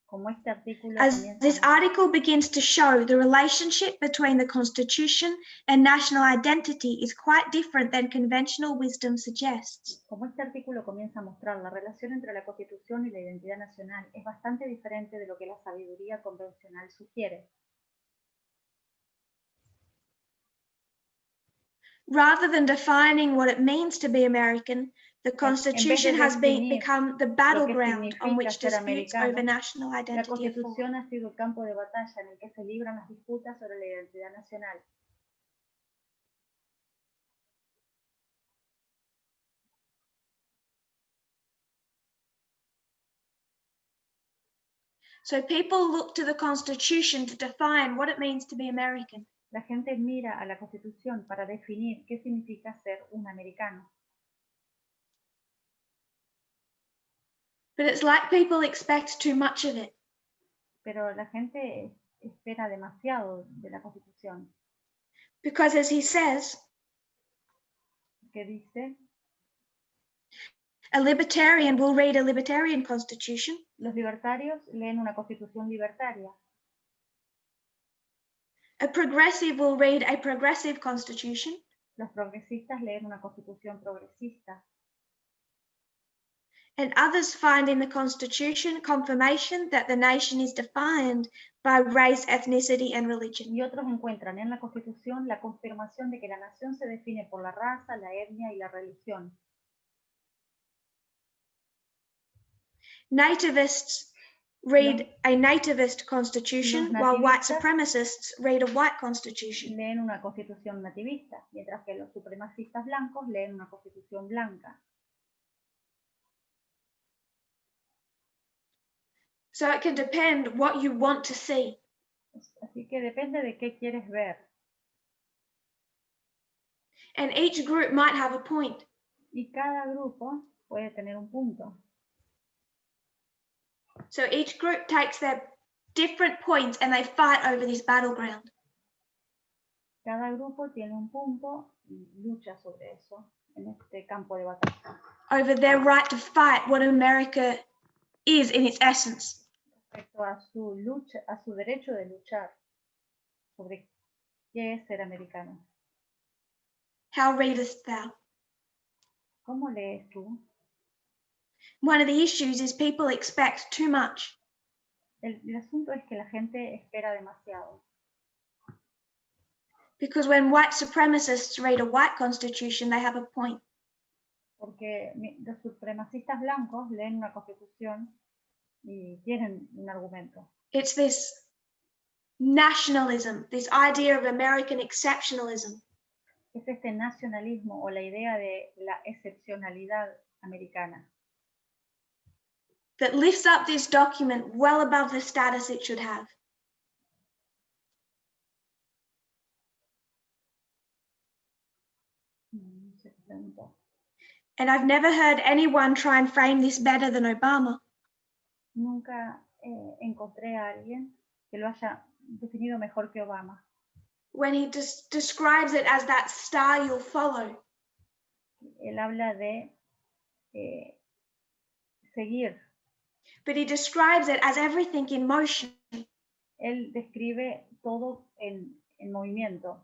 como este artículo
As
comienza
this article begins to show, the relationship between the Constitution and national identity is quite different than conventional wisdom suggests.
Como este artículo comienza a mostrar, la relación entre la Constitución y la identidad nacional es bastante diferente de lo que la sabiduría convencional sugiere.
Rather than defining what it means to be American, the Constitution has become the battleground on which disputes over national
La
identity are fought.
Constitución ha sido el campo de batalla en el que se libran las disputas sobre la identidad nacional.
So people look to the Constitution to define what it means to be American.
La gente mira a la Constitución para definir qué significa ser un americano.
But it's like people expect too much of it.
Pero la gente espera demasiado de la Constitución.
Because as he says,
Que dice,
a libertarian will read a libertarian constitution.
los libertarios leen una Constitución libertaria.
A progressive will read a progressive constitution.
Los progresistas leen una Constitución progresista.
And others find in the Constitution confirmation that the nation is defined by race, ethnicity, and religion.
Y otros encuentran en la Constitución la confirmación de que la nación se define por la raza, la etnia y la religión.
Nativists read a nativist constitution, while white supremacists read a white constitution.
Leen una Constitución nativista, mientras que los supremacistas blancos leen una Constitución blanca.
So it can depend what you want to see.
Así que depende de qué quieres ver.
And each group might have a point.
Y cada grupo puede tener un punto.
So each group takes their different points and they fight over this battleground.
Cada grupo tiene un punto y lucha sobre eso en este campo de batalla.
Over their right to fight what America is in its essence.
Respecto a su lucha, a su derecho de luchar sobre qué es ser americano.
How readest thou?
¿Cómo lees tú?
One of the issues is people expect too much.
El asunto es que la gente espera demasiado.
Because when white supremacists read a white constitution, they have a point.
Porque los supremacistas blancos leen una constitución y tienen un argumento.
It's this nationalism, this idea of American exceptionalism.
Es este nacionalismo o la idea de la excepcionalidad americana.
That lifts up this document well above the status it should have. And I've never heard anyone try and frame this better than Obama.
Nunca encontré a alguien que lo haya definido mejor que Obama.
When he describes it as that star you'll follow.
Él habla de seguir.
But he describes it as everything in motion.
Él describe todo en movimiento.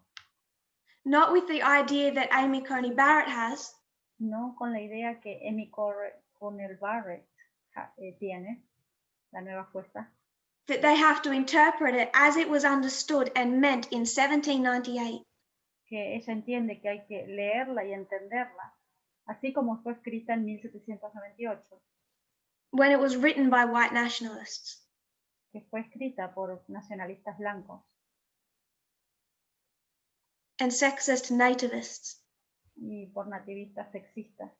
not with the idea that Amy Coney Barrett has,
no con la idea que Amy Coney Barrett tiene, la nueva jueza,
that they have to interpret it as it was understood and meant in 1798.
que ella entiende que hay que leerla y entenderla, así como fue escrita en 1798,
when it was written by white nationalists.
que fue escrita por nacionalistas blancos
And sexist nativists.
y por nativistas sexistas.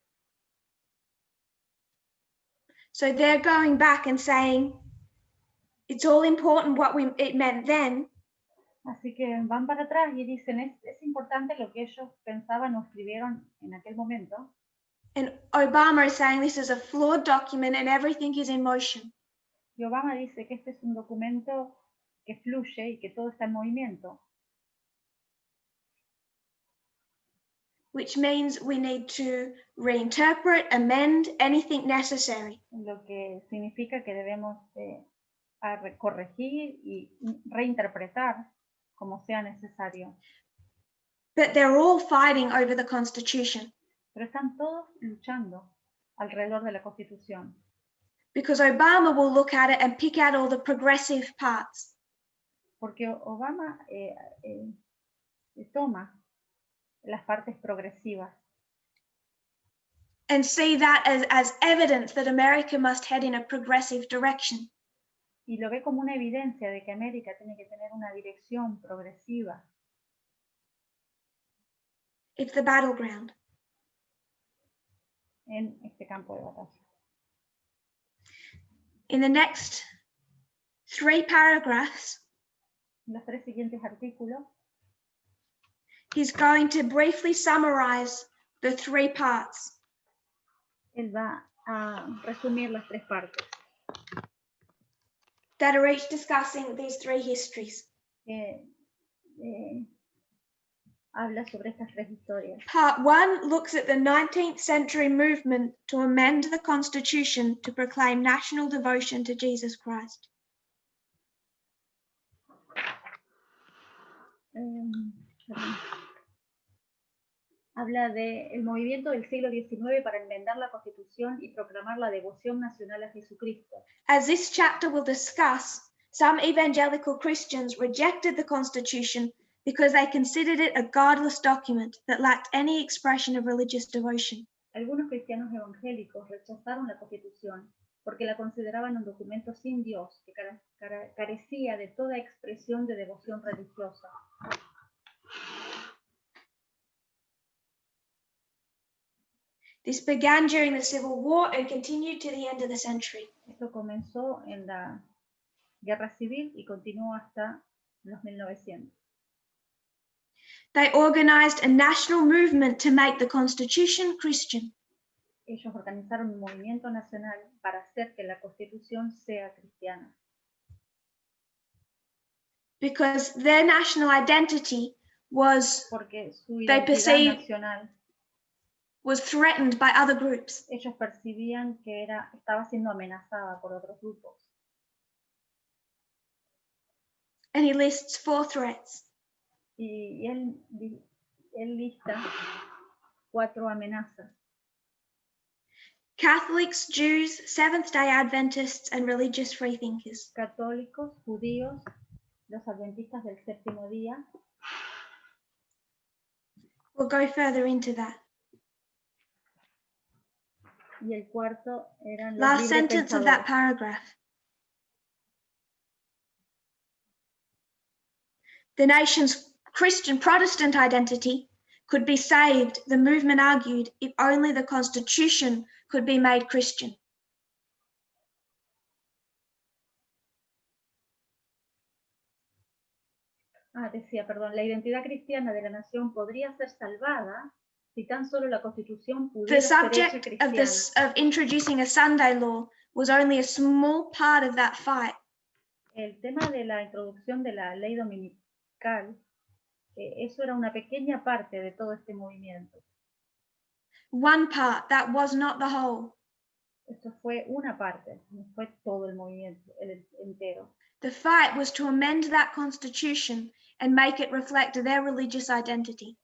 So they're going back and saying, it's all important what it meant then.
Así que van para atrás y dicen, es importante lo que ellos pensaban o escribieron en aquel momento.
And Obama is saying this is a flawed document and everything is in motion.
Y Obama dice que este es un documento que fluye y que todo está en movimiento.
Which means we need to reinterpret, amend, anything necessary.
Lo que significa que debemos corregir y reinterpretar como sea necesario.
But they're all fighting over the Constitution.
Pero están todos luchando alrededor de la Constitución.
Because Obama will look at it and pick out all the progressive parts.
Porque Obama toma las partes progresivas.
And see that as evidence that America must head in a progressive direction.
Y lo ve como una evidencia de que América tiene que tener una dirección progresiva.
It's the battleground.
En este campo de batalla.
In the next 3 paragraphs,
En los 3 siguientes artículos,
he's going to briefly summarize the 3 parts.
Él va a resumir las 3 partes.
That are each discussing these 3 histories.
Habla sobre estas 3 historias.
Part 1 looks at the 19th century movement to amend the Constitution to proclaim national devotion to Jesus Christ.
Habla del movimiento del siglo XIX para enmendar la Constitución y proclamar la devoción nacional a Jesucristo.
As this chapter will discuss, some evangelical Christians rejected the Constitution because they considered it a godless document that lacked any expression of religious devotion.
Algunos cristianos evangélicos rechazaron la Constitución porque la consideraban un documento sin Dios que carecía de toda expresión de devoción religiosa.
This began during the Civil War and continued to the end of the century.
Esto comenzó en la Guerra Civil y continuó hasta los 1900.
They organized a national movement to make the Constitution Christian.
Ellos organizaron un movimiento nacional para hacer que la Constitución sea cristiana.
Because their national identity was,
Porque su
they
identidad
perceived,
nacional,
was threatened by other groups.
ellos percibían que estaba siendo amenazada por otros grupos.
And he lists 4 threats.
Y él lista 4 amenazas.
Catholics, Jews, Seventh-day Adventists, and religious freethinkers.
Católicos, judíos, los adventistas del séptimo día.
We'll go further into that.
Y el cuarto eran los
Last sentence of that
librepensadores.
paragraph. The nation's Christian Protestant identity could be saved, the movement argued, if only the Constitution could be made Christian.
Decía, perdón, la identidad cristiana de la nación podría ser salvada si tan solo la Constitución pudiera
The
ser hecha
subject
cristiana.
of introducing a Sunday law was only a small part of that fight.
El tema de la introducción de la ley dominical, eso era una pequeña parte de todo este movimiento.
One part, that was not the whole.
Esto fue una parte, no fue todo el movimiento, el entero.
The fight was to amend that Constitution and make it reflect their religious identity.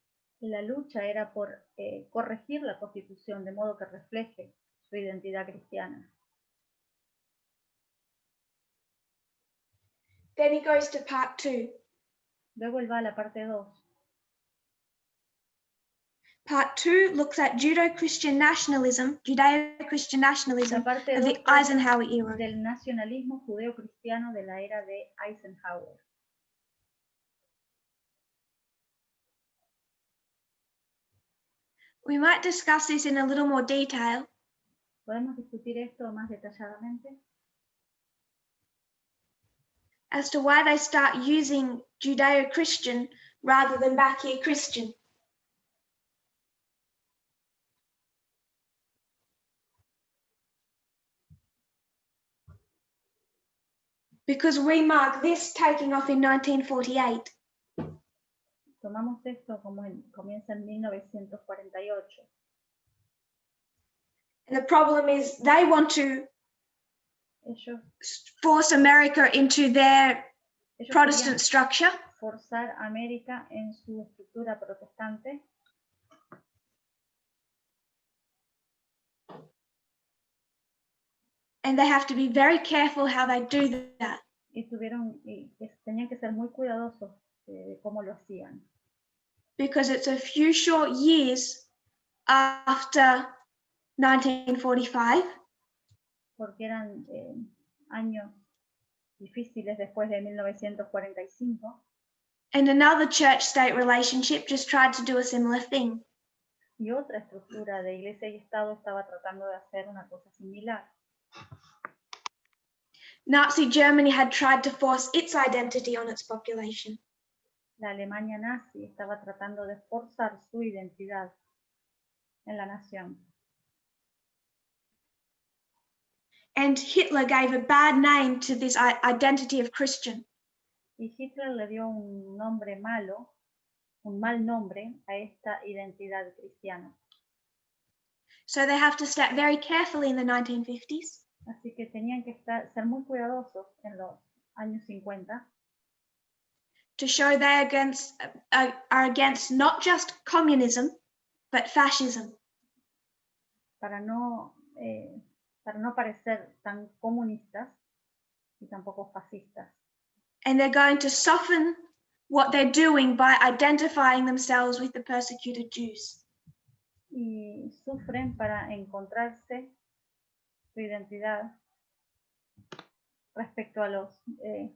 Y la lucha era por corregir la Constitución de modo que refleje su identidad cristiana.
Then he goes to part 2.
Luego él va a la parte 2.
Part 2 looks at Judeo-Christian nationalism
La parte
of
2
the Eisenhower era.
del nacionalismo judeo-cristiano de la era de Eisenhower.
We might discuss this in a little more detail.
¿Podemos discutir esto más detalladamente?
As to why they start using Judeo-Christian rather than back here Christian. Because we mark this taking off in 1948.
Tomamos esto como comienza en 1948.
And the problem is they want to
Ellos
force America into their Protestant
querían
structure.
forzar a América en su estructura protestante.
And they have to be very careful how they do that.
Y tenían que ser muy cuidadosos de cómo lo hacían.
Because it's a few short years after 1945.
Porque eran años difíciles después de 1945.
And another church-state relationship just tried to do a similar thing.
Y otra estructura de iglesia y Estado estaba tratando de hacer una cosa similar.
Nazi Germany had tried to force its identity on its population.
La Alemania nazi estaba tratando de forzar su identidad en la nación.
And Hitler gave a bad name to this identity of Christian.
Y Hitler le dio un nombre malo, un mal nombre a esta identidad cristiana.
So they have to step very carefully in the 1950s.
Así que tenían que ser muy cuidadosos en los años 50
to show they are against not just communism, but fascism.
para no parecer tan comunistas y tampoco fascistas.
And they're going to soften what they're doing by identifying themselves with the persecuted Jews.
Y sufren para encontrarse su identidad respecto a los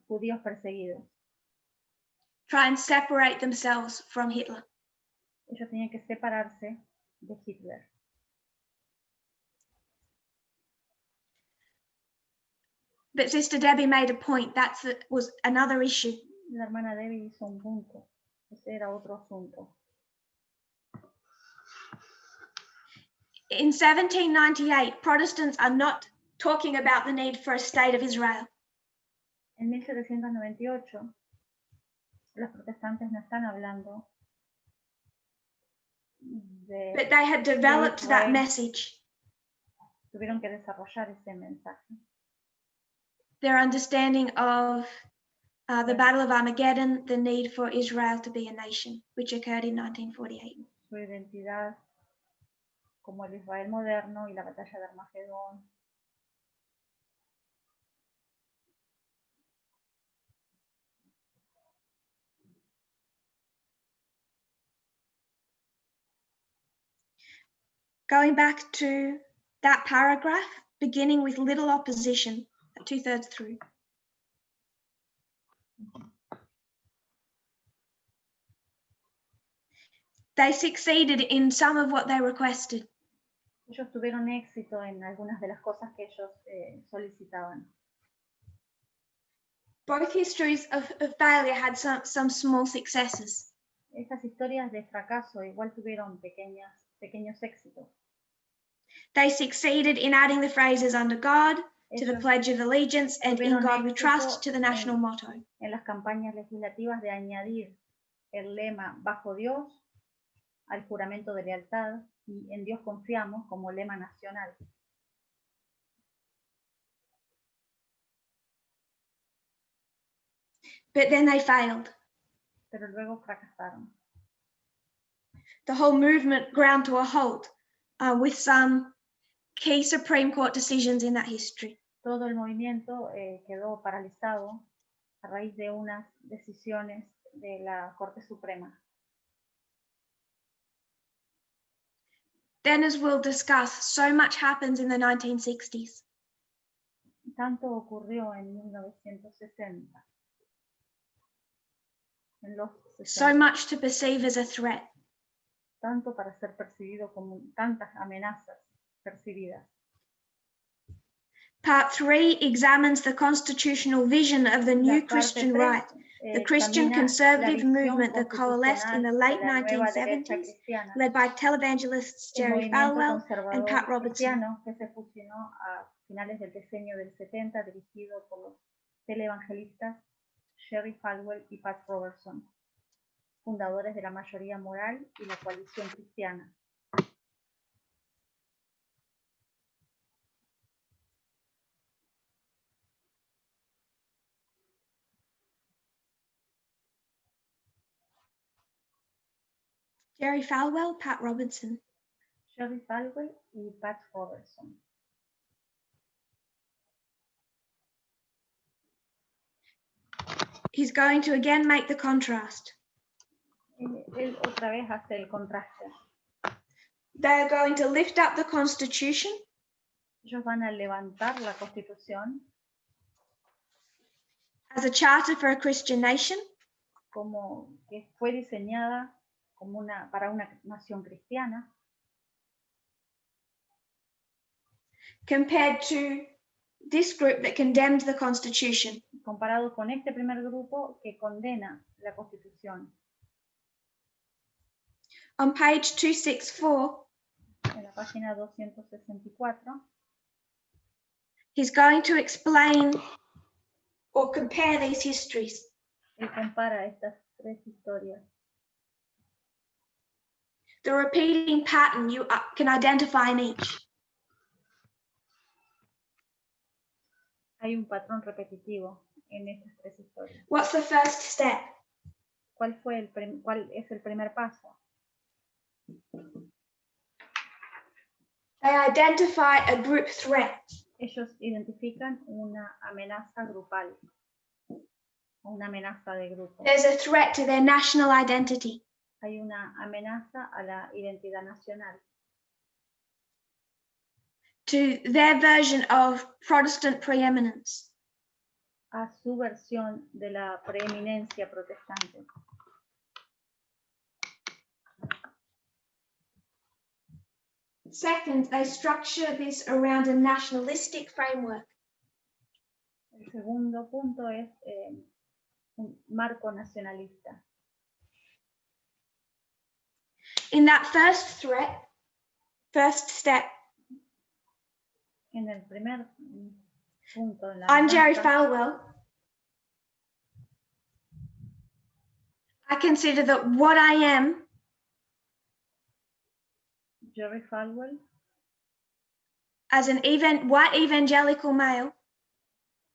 judíos perseguidos.
Try and separate themselves from Hitler.
Ellos tenían que separarse de Hitler.
But Sister Debbie made a point. That was another issue.
La hermana Debbie hizo un punto. Ese era otro asunto.
In 1798, Protestants are not talking about the need for a state of Israel.
En 1798, los protestantes no están hablando de...
But they had developed that message.
Tuvieron que desarrollar ese mensaje.
Their understanding of the Battle of Armageddon, the need for Israel to be a nation, which occurred in 1948.
Su identidad como el Israel moderno y la batalla de Armagedón.
Going back to that paragraph, beginning with little opposition, 2/3 through. They succeeded in some of what they requested.
Ellos tuvieron éxito en algunas de las cosas que ellos solicitaban.
Both histories of failure had some small successes.
Estas historias de fracaso igual tuvieron pequeños éxitos.
They succeeded in adding the phrases under God to the Pledge of Allegiance and in God we trust to the national motto.
En las campañas legislativas de añadir el lema bajo Dios al juramento de lealtad y en Dios confiamos como lema nacional.
But then they failed.
Pero luego fracasaron.
the whole movement ground to a halt with some key Supreme Court decisions in that history.
Todo el movimiento quedó paralizado a raíz de unas decisiones de la Corte Suprema.
Then, as we'll discuss, so much happens in the 1960s.
Tanto ocurrió en 1960. En los 60.
So much to perceive as a threat.
Tanto para ser percibido como tantas amenazas percibidas.
Part 3 examines the constitutional vision of the new Christian right, the Christian conservative movement that coalesced in the late 1970s, led by televangelists Jerry Falwell and Pat Robertson.
Que se fusionó a finales del decenio del 70, dirigido por los televangelistas Jerry Falwell y Pat Robertson, fundadores de la mayoría moral y la coalición cristiana.
Jerry Falwell, Pat Robertson.
Jerry Falwell y Pat Robertson.
He's going to again make the contrast.
Él otra vez hace el contraste.
They're going to lift up the Constitution.
Ellos van a levantar la Constitución
as a charter for a Christian nation.
Como que fue diseñada como para una nación cristiana.
Compared to this group that condemned the Constitution.
Comparado con este primer grupo que condena la Constitución.
On page 264,
en la página 264,
he's going to explain or compare these histories.
Él compara estas tres historias.
The repeating pattern you can identify in each.
Hay un patrón repetitivo en estas tres historias.
What's the first step?
¿Cuál es el primer paso?
They identify a group threat.
Ellos identifican una amenaza grupal, una amenaza de grupo.
There's a threat to their national identity.
Hay una amenaza a la identidad nacional.
To their version of Protestant preeminence.
A su versión de la preeminencia protestante.
Second, they structure this around a nationalistic framework.
El segundo punto es un marco nacionalista.
In that first step,
en el primer punto, en la
I'm Jerry Falwell. I consider that what I am,
Jerry Falwell,
as an white evangelical male,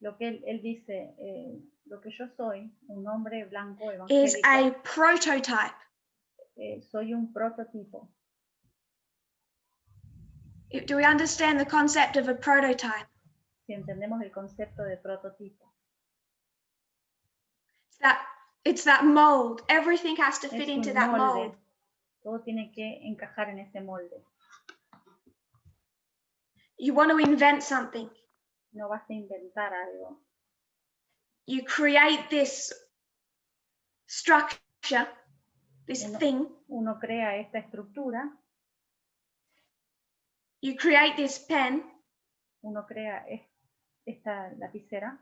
lo que él dice, lo que yo soy, un hombre blanco evangélico,
is a prototype.
Soy un prototipo.
Do we understand the concept of a prototype?
Si entendemos el concepto de prototipo.
It's that mold. Everything has to fit into that mold.
Todo tiene que encajar en ese molde.
You want to invent something.
No vas a inventar algo.
You create this structure, this thing.
Uno crea esta estructura.
You create this pen.
Uno crea esta lapicera.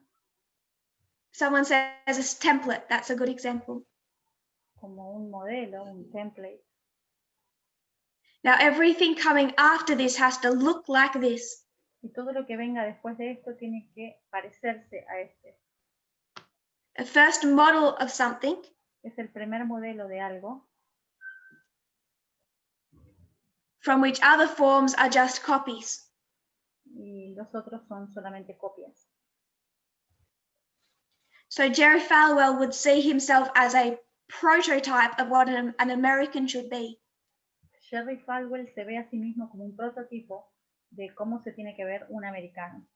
Someone says a template. That's a good example.
Como un modelo, un template.
Now everything coming after this has to look like this.
Y todo lo que venga después de esto tiene que parecerse a este.
A first model of something.
Es el primer modelo de algo.
From which other forms are just copies.
Y los otros son solamente copias.
So Jerry Falwell would see himself as a prototype of what an American should be.
Jerry Falwell se ve a sí mismo como un prototipo de cómo se tiene que ver un americano.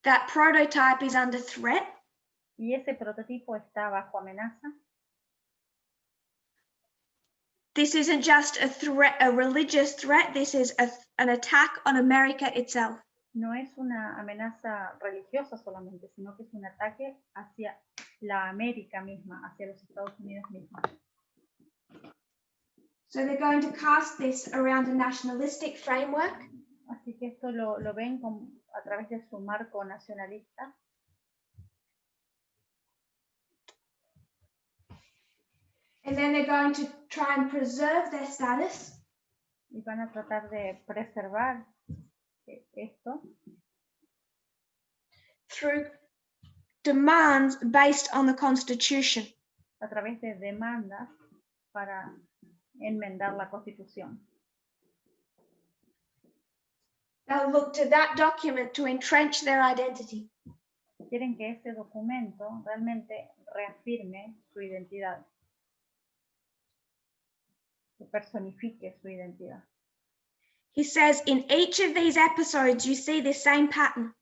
That prototype is under threat.
Y ese prototipo está bajo amenaza.
This isn't just a threat, a religious threat. This is an attack on America itself.
No es una amenaza religiosa solamente, sino que es un ataque hacia la América misma, hacia los Estados Unidos mismos.
So they're going to cast this around a nationalistic framework.
Así que esto lo ven a través de su marco nacionalista.
And then they're going to try and preserve their status.
Y van a tratar de preservar esto.
Through demands based on the Constitution.
A través de demandas para enmendar la Constitución.
They'll look to that document to entrench their identity.
Quieren que ese documento realmente reafirme su identidad, que personifique su identidad.
He says in each of these episodes you see this same pattern.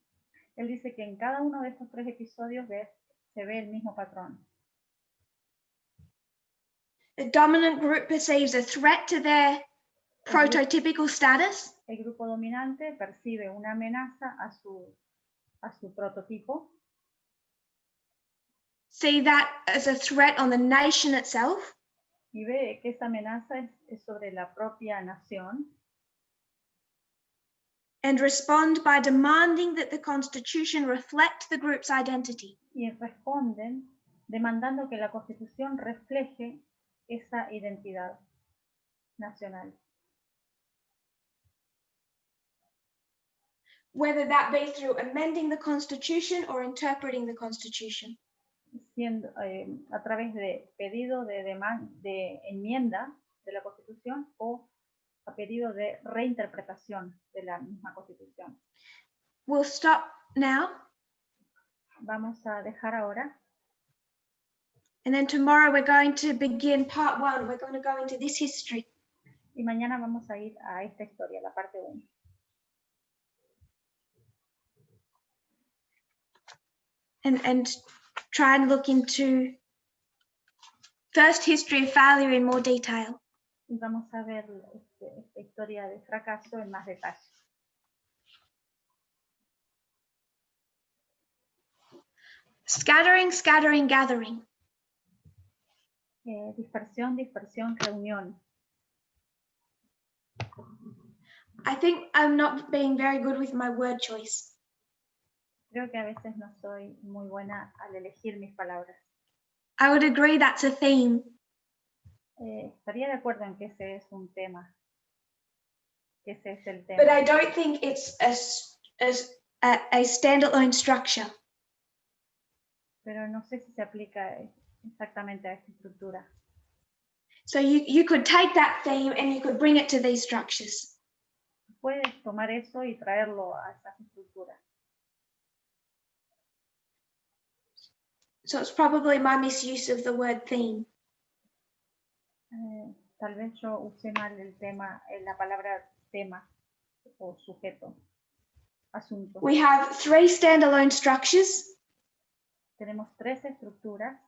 Él dice que en cada uno de estos 3 episodios se ve el mismo patrón.
The dominant group perceives a threat to their prototypical status.
El grupo dominante percibe una amenaza a su prototipo.
See that as a threat on the nation itself.
Y ve que esa amenaza es sobre la propia nación.
And respond by demanding that the Constitution reflect the group's identity.
Y responden demandando que la Constitución refleje esa identidad nacional.
Whether that be through amending the Constitution or interpreting the Constitution.
Siendo, a través de pedido de enmienda de la Constitución o a pedido de reinterpretación de la misma Constitución.
We'll stop now.
Vamos a dejar ahora.
And then tomorrow we're going to begin part 1. We're going to go into this history.
Y mañana vamos a ir a esta historia, la parte 1.
And try and look into first history of failure in more detail.
Y vamos a ver esta historia de fracaso en más detalle.
Scattering, scattering, gathering.
Dispersión, dispersión, reunión.
I think I'm not being very good with my word choice.
Creo que a veces no soy muy buena al elegir mis palabras.
I would agree that's a theme.
Estaría de acuerdo en que ese es un tema. Que ese es el tema.
But I don't think it's a standalone structure.
Pero no sé si se aplica exactamente a esta estructura.
So you could take that theme and you could bring it to these structures.
Puedes tomar eso y traerlo a esas estructuras.
So it's probably my misuse of the word theme.
Tal vez yo usé mal el tema, la palabra tema o sujeto, asunto.
We have 3 standalone structures.
Tenemos 3 estructuras.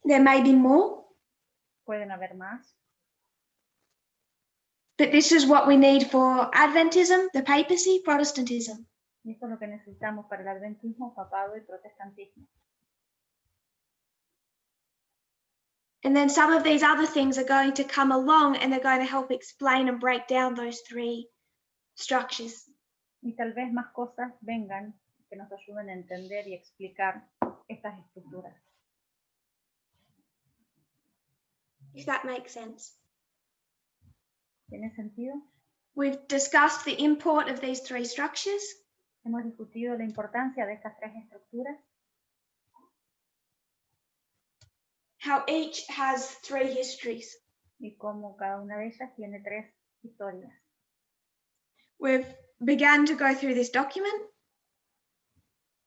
There may be more.
Pueden haber más.
But this is what we need for Adventism, the papacy, Protestantism.
Y esto es lo que necesitamos para el adventismo, papado y protestantismo.
And then some of these other things are going to come along and they're going to help explain and break down those 3 structures.
Y tal vez más cosas vengan que nos ayuden a entender y explicar estas estructuras.
If that makes sense.
¿Tiene sentido?
We've discussed the import of these 3 structures.
Hemos discutido la importancia de estas 3 estructuras.
How each has 3 histories.
Y cómo cada una de ellas tiene 3 historias.
We've begun to go through this document.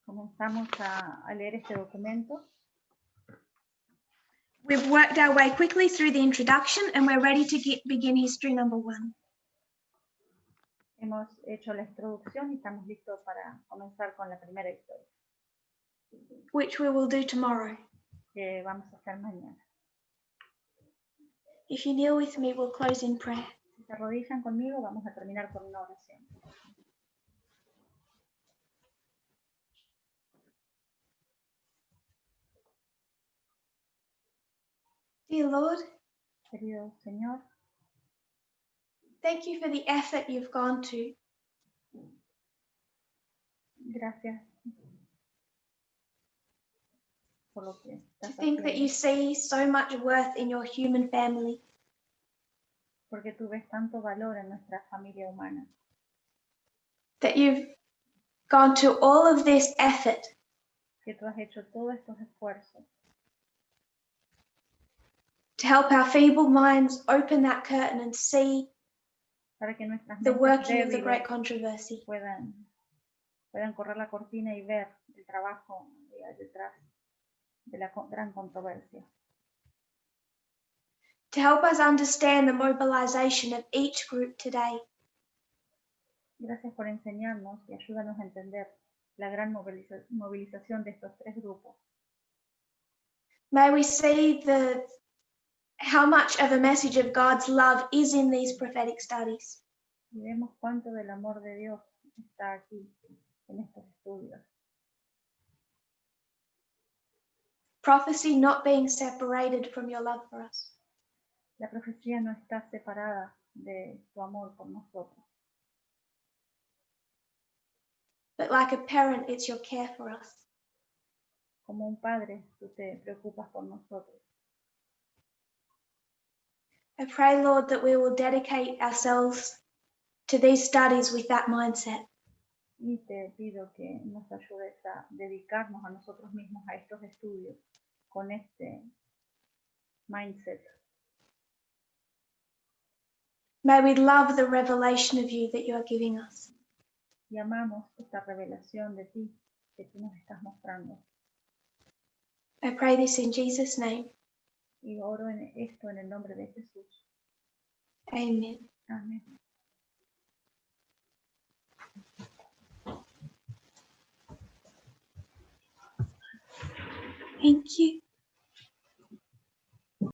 Comenzamos a leer este documento.
We've worked our way quickly through the introduction and we're ready to begin history number 1.
Hemos hecho la introducción y estamos listos para comenzar con la primera historia,
which we will do tomorrow.
que vamos a hacer mañana.
If you kneel with me, we'll close in prayer.
Si se arrodillan conmigo, vamos a terminar con una oración.
Dear Lord,
Querido Señor,
thank you for the effort you've gone to
gracias por lo que estás
think that you
haciendo,
see so much worth in your human family.
porque tú ves tanto valor en nuestra familia humana,
That you've gone to all of this effort
que tú has hecho todos estos esfuerzos
to help our feeble minds open that curtain and see
para que nuestras
the
mentes
working of the
débiles
great controversy.
puedan correr la cortina y ver el trabajo que hay detrás de la gran controversia.
To help us understand the mobilization of each group today.
Gracias por enseñarnos y ayúdanos a entender la gran movilización de estos tres grupos.
May we see how much of a message of God's love is in these prophetic studies.
Y vemos cuánto del amor de Dios está aquí en estos estudios.
Prophecy not being separated from your love for us.
La profecía no está separada de tu amor por nosotros.
But like a parent, it's your care for us.
Como un padre, tú te preocupas por nosotros.
I pray, Lord, that we will dedicate ourselves to these studies with that mindset.
Y te pido que nos ayudes a dedicarnos a nosotros mismos a estos estudios con este mindset.
May we love the revelation of you that you are giving us.
Y amamos esta revelación de ti que tú nos estás mostrando.
I pray this in Jesus' name.
Y oro en esto en el nombre de Jesús.
Amen.
Amén.
Thank you.